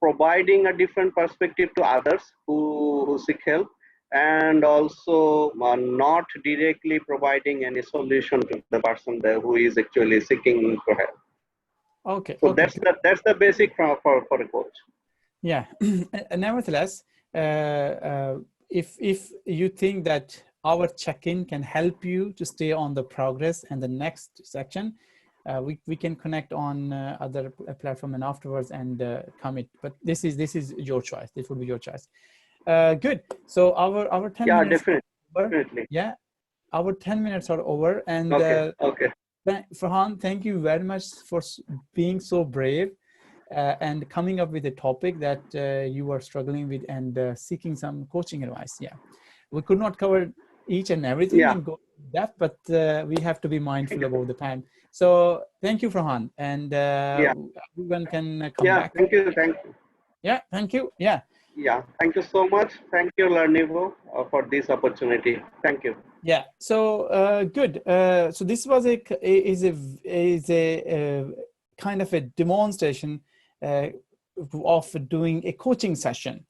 providing a different perspective to others who seek help, and also not directly providing any solution to the person there who is actually seeking for help. Okay, So okay. that's the basic for a coach. Yeah. Nevertheless, if you think that our check-in can help you to stay on the progress and the next section, we can connect on other platform and afterwards and commit. But this is your choice. This would be your choice. Good. So our 10 Yeah, minutes are over. definitely. Yeah, our 10 minutes are over. And Okay, okay. Farhan, thank you very much for being so brave and coming up with a topic that you are struggling with and seeking some coaching advice. Yeah, we could not cover each and everything Yeah. and go in depth, but we have to be mindful about the time. So thank you, Farhan, and Yeah. everyone can come Yeah, back. thank you. Yeah, thank you. Yeah. Yeah, thank you so much. Thank you, Larnivo, for this opportunity. Thank you. Yeah. So good. So this was a kind of a demonstration of doing a coaching session.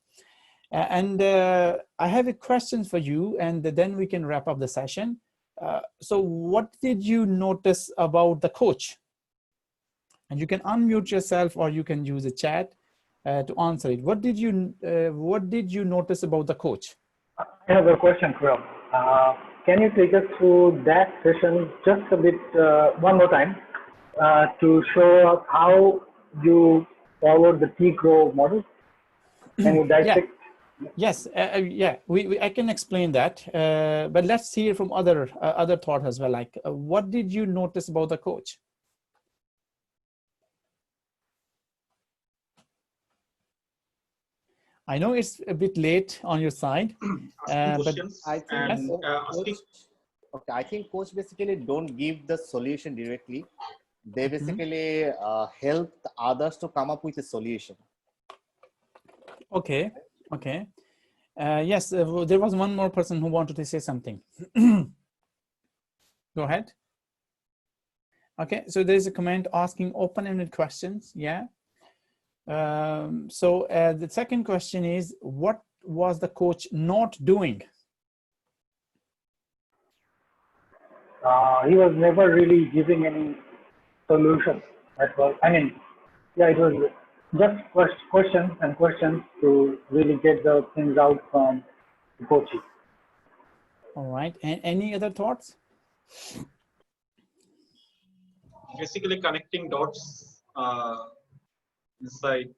And I have a question for you, and then we can wrap up the session. So what did you notice about the coach? And you can unmute yourself, or you can use a chat to answer it. What did you notice about the coach? I have a question, Khurram. Can you take us through that session just a bit, one more time, to show us how you followed the T-Grow model? Can you dissect? Yes, yeah, I can explain that, but let's hear from other thoughts as well. Like, what did you notice about the coach? I know it's a bit late on your side, but I think okay, I think coach basically don't give the solution directly. They basically help the others to come up with a solution. Okay, okay. Yes, there was one more person who wanted to say something. Go ahead. Okay, so there's a comment asking open-ended questions. Yeah. So the second question is, what was the coach not doing? He was never really giving any solution. That was, I mean, yeah, it was just questions and questions to really get the things out from the Coachee. All right, and any other thoughts? Basically connecting dots inside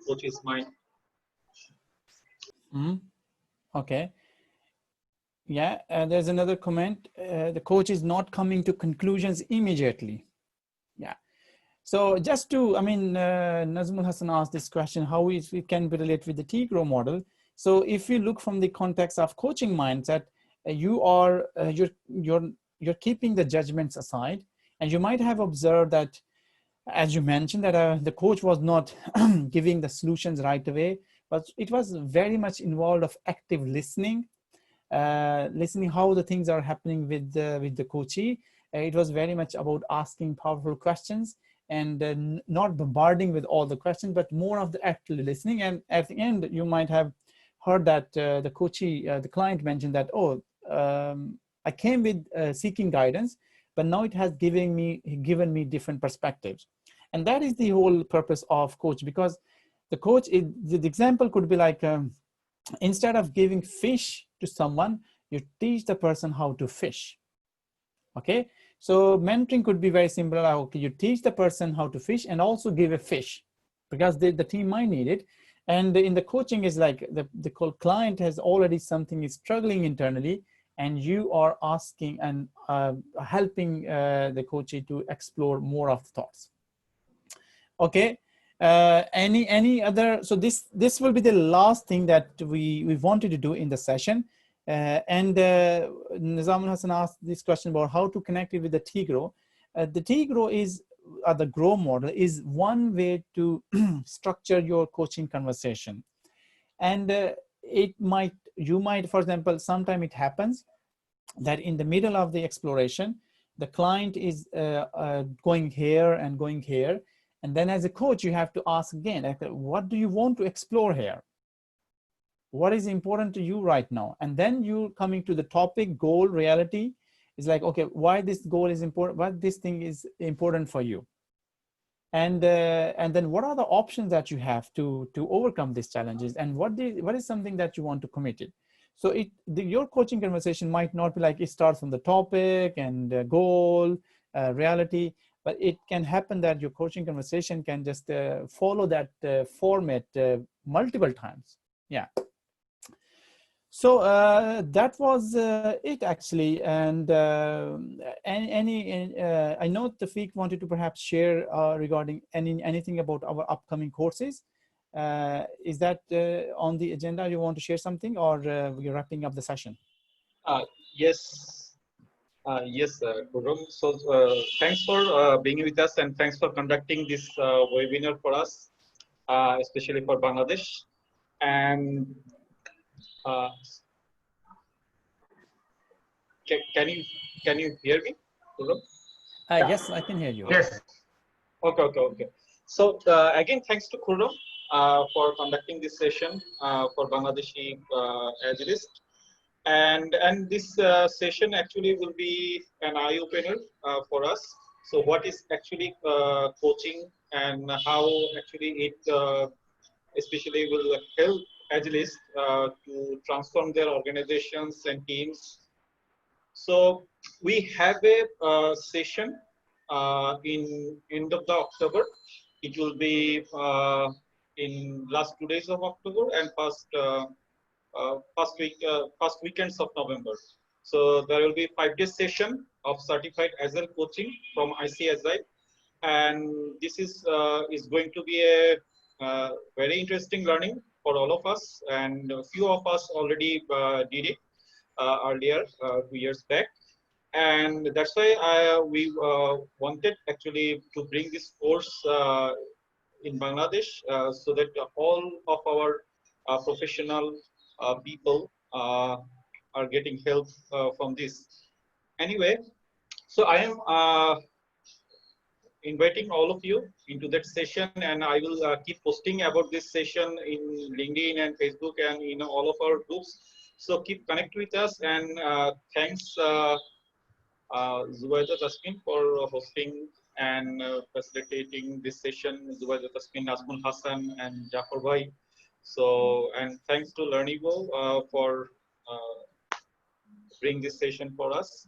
Coachee's mind. Okay. Yeah, there's another comment. The coach is not coming to conclusions immediately. Yeah. So just to, I mean, Nazmul Hassan asked this question, how it can be related with the T-Grow model. So if you look from the context of coaching mindset, you're keeping the judgments aside, and you might have observed that, as you mentioned, that the coach was not giving the solutions right away, but it was very much involved of active listening, listening how the things are happening with the coachee. It was very much about asking powerful questions and not bombarding with all the questions, but more of the active listening. And at the end, you might have heard that the coachee, the client mentioned that, oh, I came with seeking guidance, but now it has given me different perspectives. And that is the whole purpose of coach, because the coach, the example could be like, instead of giving fish to someone, you teach the person how to fish. Okay, so mentoring could be very simple. Okay, you teach the person how to fish and also give a fish, because the team might need it. And in the coaching is like the client has already something is struggling internally, and you are asking and helping the coachee to explore more of the thoughts. Okay. Any other? So this will be the last thing that we wanted to do in the session. And Nizamul Hassan asked this question about how to connect it with the T-Grow. The T-Grow is, the Grow model is one way to structure your coaching conversation. And you might, for example, sometime it happens that in the middle of the exploration, the client is going here and going here. And then as a coach, you have to ask again, what do you want to explore here? What is important to you right now? And then you're coming to the topic, goal, reality. It's like, okay, why this goal is important, what this thing is important for you. And then what are the options that you have to overcome these challenges, and what is something that you want to commit it. So your coaching conversation might not be like it starts from the topic and goal, reality, but it can happen that your coaching conversation can just follow that format multiple times. Yeah. So that was it actually. And I know Tafiq wanted to perhaps share regarding anything about our upcoming courses. Is that on the agenda? You want to share something, or we're wrapping up the session? Yes. Yes, Khurram. So thanks for being with us, and thanks for conducting this webinar for us, especially for Bangladesh. And can you hear me, Khurram? Yes, I can hear you. Yes. Okay. So again, thanks to Khurram for conducting this session for Bangladeshi Agilists. And this session actually will be an eye opener for us. So what is actually coaching, and how actually it especially will help Agilists to transform their organizations and teams. So we have a session in end of the October. It will be in last 2 days of October and first weekends of November. So there will be 5-day session of certified Agile coaching from IC Agile, and this is going to be a very interesting learning for all of us, and a few of us already did it earlier 2 years back, and that's why we wanted actually to bring this course in Bangladesh so that all of our professional people are getting help from this. Anyway, so I am inviting all of you into that session, and I will keep posting about this session in LinkedIn and Facebook and in all of our groups. So keep connect with us, and thanks Zubaida Tasmin for hosting and facilitating this session. Zubaida Tasmin, Nazmul Hassan, and Jafar Bhai. So, and thanks to Learnivo for bring this session for us.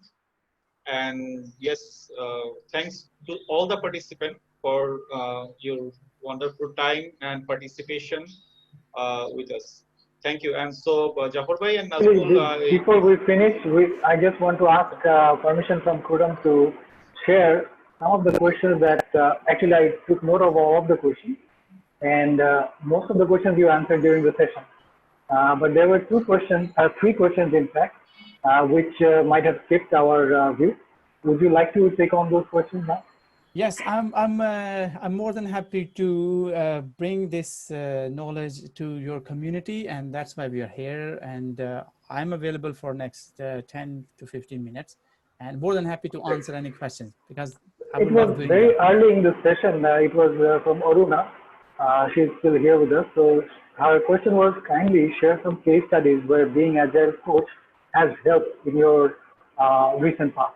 And yes, thanks to all the participants for your wonderful time and participation with us. Thank you. And so, Jafar Bhai and Nazmul. Before we finish, I just want to ask permission from Khurram to share some of the questions that actually I took note of all of the questions, and most of the questions you answered during the session. But there were three questions in fact, which might have skipped our view. Would you like to take on those questions now? Yes, I'm more than happy to bring this knowledge to your community, and that's why we are here. And I'm available for next 10 to 15 minutes, and more than happy to answer any questions, because I would love doing that. Very early in the session. It was from Aruna. She's still here with us. So her question was, kindly share some case studies where being Agile coach has helped in your recent past.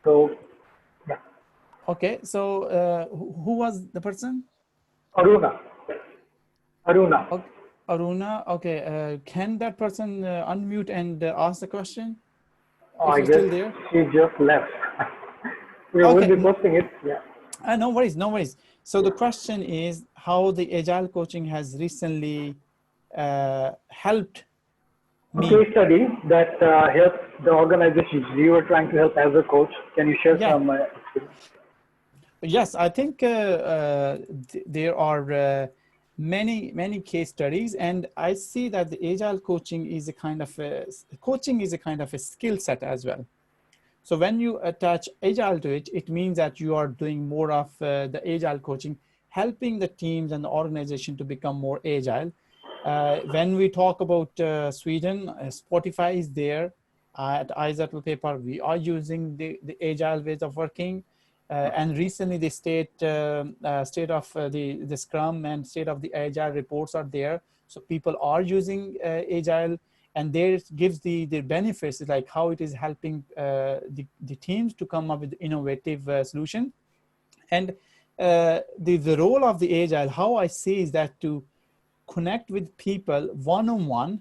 So, yeah. Okay, so who was the person? Aruna. Okay, Aruna. Okay, can that person unmute and ask the question? Oh, I guess still there? She just left. We will be posting it. Yeah. No worries, no worries. So the question is how the Agile coaching has recently helped me. Case study that helps the organizations you were trying to help as a coach? Can you share Yeah. some? Yes, I think there are many case studies, and I see that the agile coaching is a kind of a skill set as well. So when you attach agile to it, it means that you are doing more of the agile coaching, helping the teams and the organization to become more agile. When we talk about Sweden, Spotify is there. At Untitled Paper, we are using the agile ways of working. And recently the state of the Scrum and state of the Agile reports are there. So people are using Agile, and there it gives the benefits, like how it is helping the teams to come up with innovative solution. And the role of the Agile, how I see is that to connect with people one-on-one,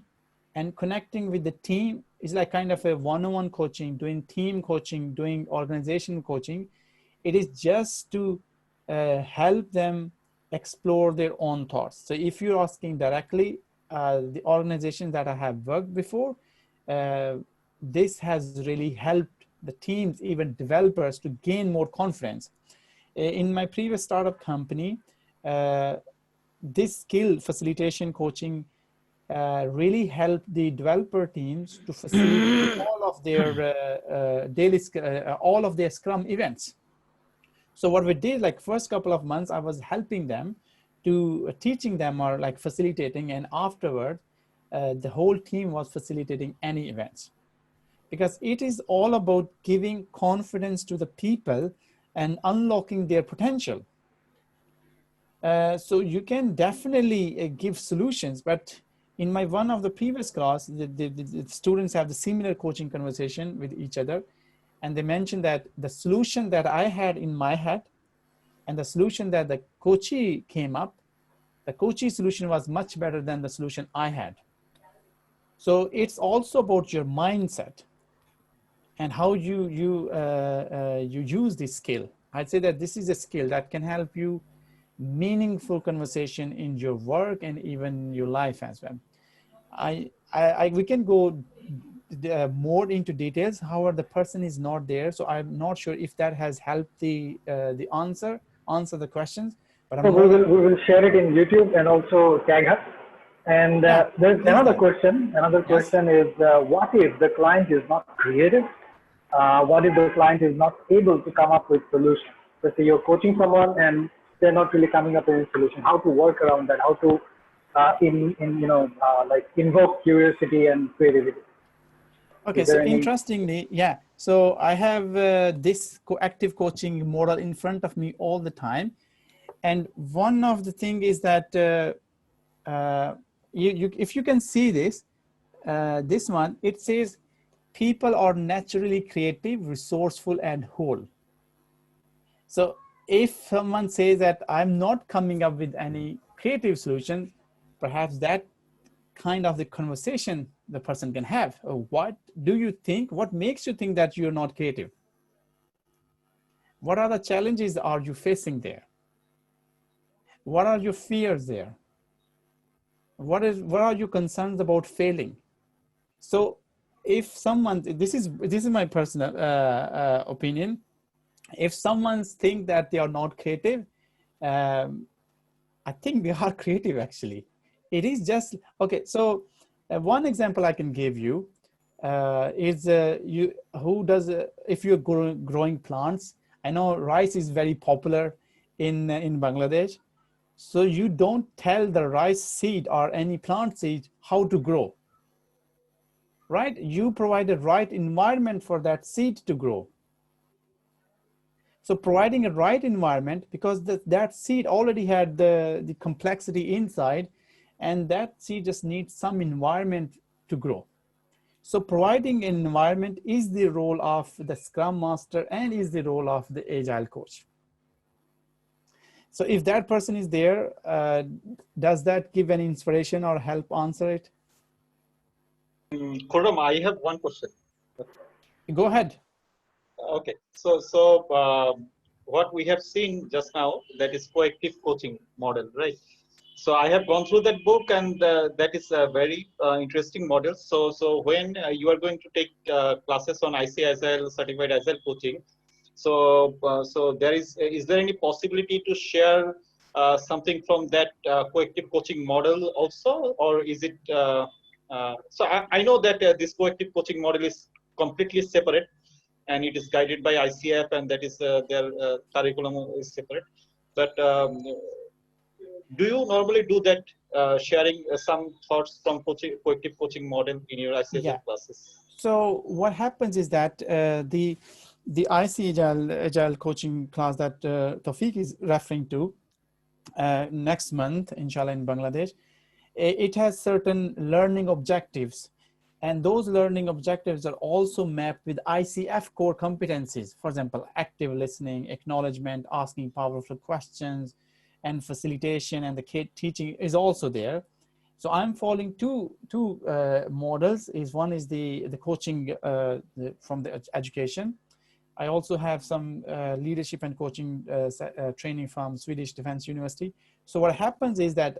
and connecting with the team is like kind of a one-on-one coaching, doing team coaching, doing organization coaching. It is just to help them explore their own thoughts. So if you're asking directly, the organizations that I have worked before, this has really helped the teams, even developers, to gain more confidence. In my previous startup company, this skill, facilitation coaching, really helped the developer teams to facilitate all of their all of their Scrum events. So what we did, like first couple of months, I was helping them to teaching them or like facilitating, and afterward, the whole team was facilitating any events, because it is all about giving confidence to the people and unlocking their potential. So you can definitely give solutions, but in my one of the previous class, the students have the similar coaching conversation with each other. And they mentioned that the solution that I had in my head and the solution that the Coachee came up, the Coachee solution was much better than the solution I had. So it's also about your mindset and how you use this skill. I'd say that this is a skill that can help you meaningful conversation in your work and even your life as well. We can go more into details. However, the person is not there, so I'm not sure if that has helped the answer the questions. But So we will share it in YouTube and also tag us. And there's another question. Another question is, what if the client is not creative? What if the client is not able to come up with solutions? Let's say you're coaching someone and they're not really coming up with a solution. How to work around that? How to like invoke curiosity and creativity? Okay, so interestingly, yeah. So I have this active coaching model in front of me all the time. And one of the thing is that if you can see this, this one, it says people are naturally creative, resourceful, and whole. So if someone says that I'm not coming up with any creative solution, perhaps that kind of the conversation the person can have. What do you think? What makes you think that you're not creative? What are the challenges are you facing there? What are your fears there? What are your concerns about failing? So if someone, this is my personal opinion. If someone thinks that they are not creative, I think they are creative actually. It is just, okay, so one example I can give you is if you're growing plants. I know rice is very popular in Bangladesh. So you don't tell the rice seed or any plant seed how to grow, right? You provide the right environment for that seed to grow. So providing a right environment, because that seed already had the complexity inside, and that seed just needs some environment to grow. So providing an environment is the role of the Scrum Master and is the role of the Agile coach. So if that person is there, does that give an inspiration or help answer it? Khurram, I have one question. Go ahead. Okay, so what we have seen just now, that is proactive coaching model, right? So I have gone through that book, and that is a very interesting model. So when you are going to take classes on IC Agile certified Agile coaching, so is there any possibility to share something from that coactive coaching model also, or is it? So I know that this coactive coaching model is completely separate, and it is guided by ICF, and that is their curriculum is separate. But do you normally do that, sharing some thoughts from coactive coaching model in your ICSL classes? So what happens is that the IC Agile coaching class that Tawfiq is referring to next month, inshallah, in Bangladesh, it has certain learning objectives. And those learning objectives are also mapped with ICF core competencies. For example, active listening, acknowledgement, asking powerful questions, and facilitation, and the teaching is also there. So I'm following two models. One is the coaching from the education. I also have some leadership and coaching training from Swedish Defense University. So what happens is that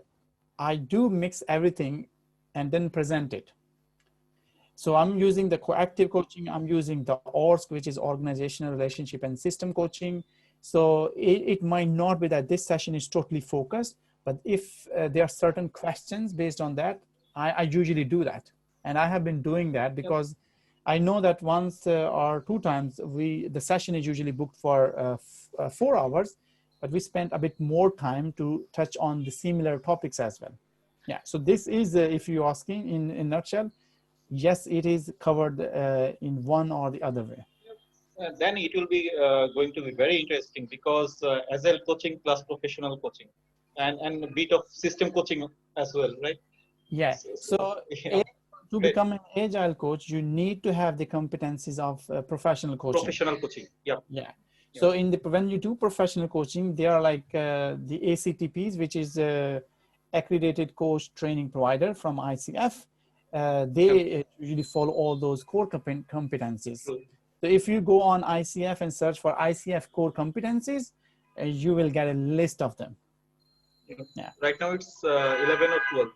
I do mix everything and then present it. So I'm using the coactive coaching. I'm using the ORSC, which is organizational, relationship, and system coaching. So it might not be that this session is totally focused, but if there are certain questions based on that, I usually do that. And I have been doing that because I know that once or two times the session is usually booked for 4 hours, but we spent a bit more time to touch on the similar topics as well. Yeah, so this is, if you're asking in a nutshell, yes, it is covered in one or the other way. Then it will be going to be very interesting, because Agile coaching plus professional coaching, and a bit of system coaching as well, right? Yeah. So yeah. To become an Agile coach, you need to have the competencies of professional coaching. Professional coaching, yeah. Yeah. So when you do professional coaching, they are like the ACTPs, which is accredited coach training provider from ICF. They usually follow all those core competencies. True. So if you go on ICF and search for ICF core competencies, you will get a list of them. Yeah. Right now it's 11 or 12.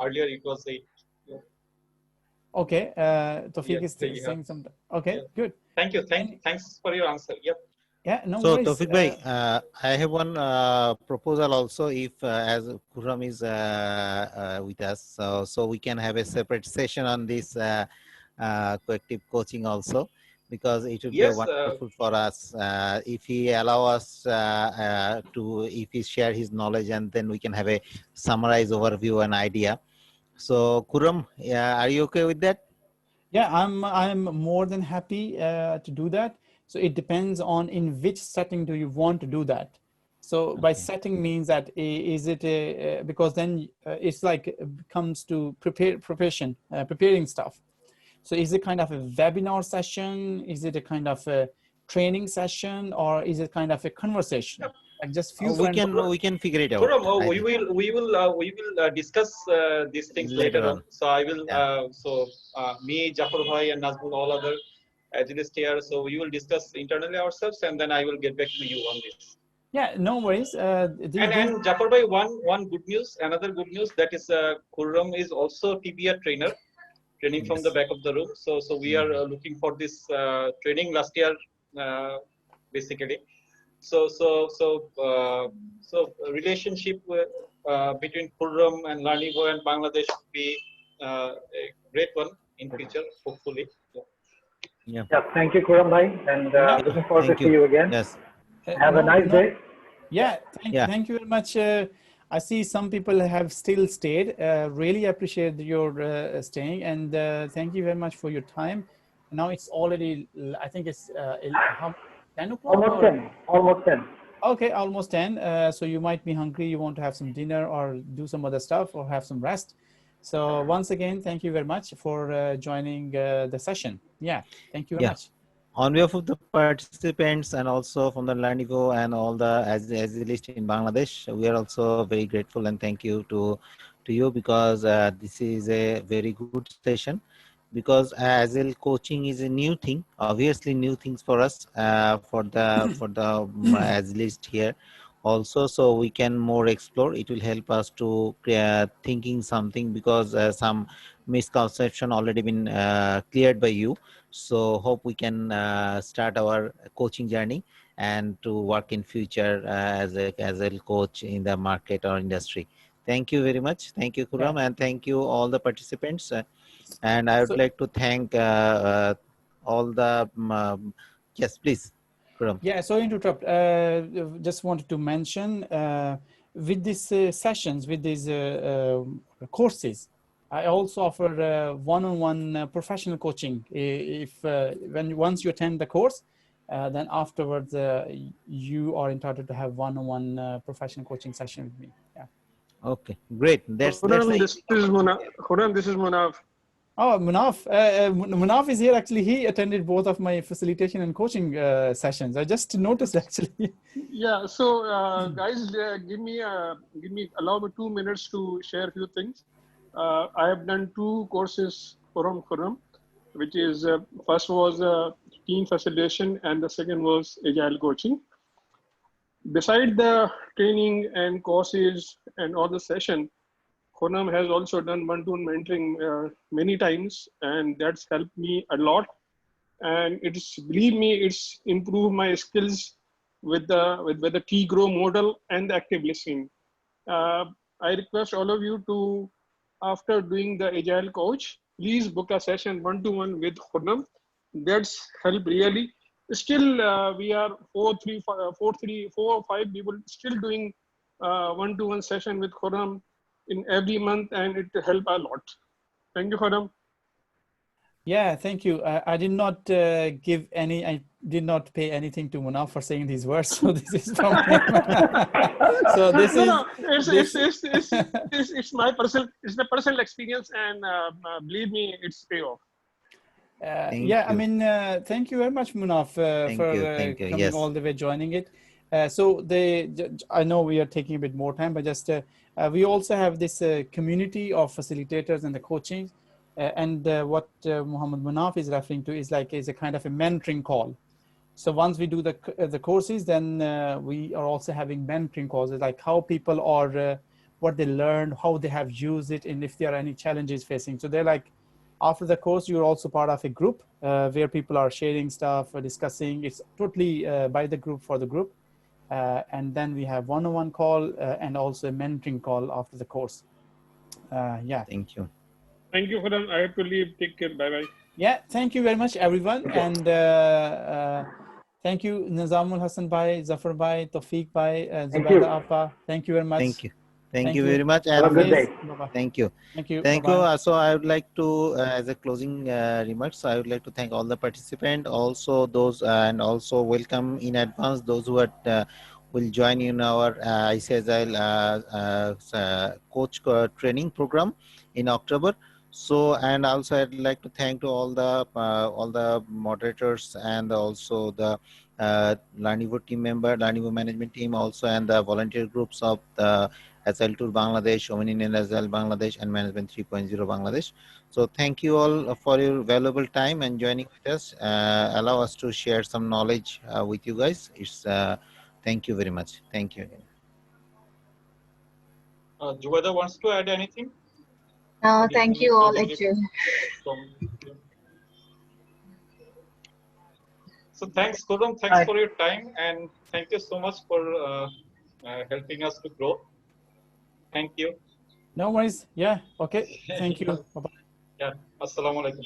Earlier it was 8. Yeah. Okay. Tawfiq is saying something. Okay, good. Thank you. Thanks for your answer. Yep. Yeah, no so worries. Tawfiq bhai, I have one proposal also. If as Khurram is with us, so we can have a separate session on this coactive coaching also, because it would be wonderful for us if he allow us if he share his knowledge, and then we can have a summarized overview and idea. So Khurram, are you okay with that? Yeah, I'm more than happy to do that. So it depends on in which setting do you want to do that. So by setting means that is it because then it's like comes to preparing stuff. So is it kind of a webinar session? Is it a kind of a training session, or is it kind of a conversation? Like just few we can figure it out. We will discuss these things later on. So I will me, Jafar bhai, and Nazmul, all other agilists here. So we will discuss internally ourselves, and then I will get back to you on this. Yeah, no worries. And Jafar bhai, one good news, another good news, that is Khurram is also TBR trainer, training from the back of the room. So we are looking for this training last year, basically. So relationship between Khurram and Larnivo and Bangladesh would be a great one in future, hopefully. Yeah. Thank you, Khurram bhai, and looking forward to see you again. Yes. Have a nice day. Yeah. Thank you very much. I see some people have still stayed. Really appreciate your staying, and thank you very much for your time. Now it's already, I think it's 10 o'clock? Almost 10. Okay, almost 10. So you might be hungry. You want to have some dinner or do some other stuff or have some rest. So once again, thank you very much for joining the session. Yeah, thank you very much. On behalf of the participants and also from the Larnivo and all the Agilists in Bangladesh, we are also very grateful and thank you to you, because this is a very good session. Because Agile coaching is a new thing, obviously new things for us, for the Agilist here. also, so we can more explore. It will help us to thinking something, because some misconception already been cleared by you. So hope we can start our coaching journey and to work in future as a coach in the market or industry. Thank you very much. Thank you, Khurram, and thank you all the participants. And I would like to thank all the yes, please, Khurram. Yeah, sorry to interrupt. Just wanted to mention with these sessions, with these courses, I also offer one-on-one professional coaching. If once you attend the course, then afterwards you are entitled to have one-on-one professional coaching session with me. Yeah. Okay, great. That's This is Munaf. Oh, Munaf. Munaf is here. Actually, he attended both of my facilitation and coaching sessions. I just noticed actually. Yeah. So, guys, allow me 2 minutes to share a few things. I have done 2 courses from Khurram, which is first was team facilitation and the second was agile coaching. Beside the training and courses and all the session, Khurram has also done one-to-one mentoring many times, and that's helped me a lot. And believe me, it's improved my skills with the T grow model and the active listening. I request all of you to, after doing the agile coach, please book a session one-to-one with Khurram. That's helped really. Still, we are 4 or 5 people still doing one-to-one session with Khurram in every month, and it helped a lot. Thank you, Khurram. Yeah, thank you. I did not give any. I did not pay anything to Munaf for saying these words. So this is from him. So this It's my personal experience, and believe me, it's payoff. Yeah, I mean, thank you very much, Munaf, for coming Yes. all the way, joining it. So I know we are taking a bit more time, but just we also have this community of facilitators and the coaching. And what Muhammad Munaf is referring to is a kind of a mentoring call. So once we do the courses, then we are also having mentoring calls, like how people are, what they learned, how they have used it, and if there are any challenges facing. So they're like, after the course, you're also part of a group where people are sharing stuff, discussing. It's totally by the group, for the group. And then we have one-on-one call and also a mentoring call after the course. Yeah. Thank you. Thank you, Khurram. I have to leave. Take care. Bye-bye. Yeah, thank you very much, everyone. And thank you, Nizamul Hassan Bhai, Zafar Bhai, Tawfiq Bhai, Zubaida Appa. Thank you very much. Thank you. Thank you very much. Have a good day. Thank you. Thank you. Thank Bye-bye. you. So I would like to, as a closing remarks, I would like to thank all the participants, also those, and also welcome in advance those who are, will join in our IC Agile coach training program in October. So, and also I'd like to thank to all the moderators and also the Learnivo team member, Learnivo management team also, and the volunteer groups of the Agile Tour Bangladesh, Women in Agile Bangladesh, and Management 3.0 Bangladesh. So thank you all for your valuable time and joining with us. Allow us to share some knowledge with you guys. It's thank you very much. Thank you again. Juwada wants to add anything? Thank you all, actually. So thanks, Khurram. Thanks for your time, and thank you so much for helping us to grow. Thank you. No worries. Yeah. Okay. Thank you. Bye-bye. Yeah. Assalamu alaikum.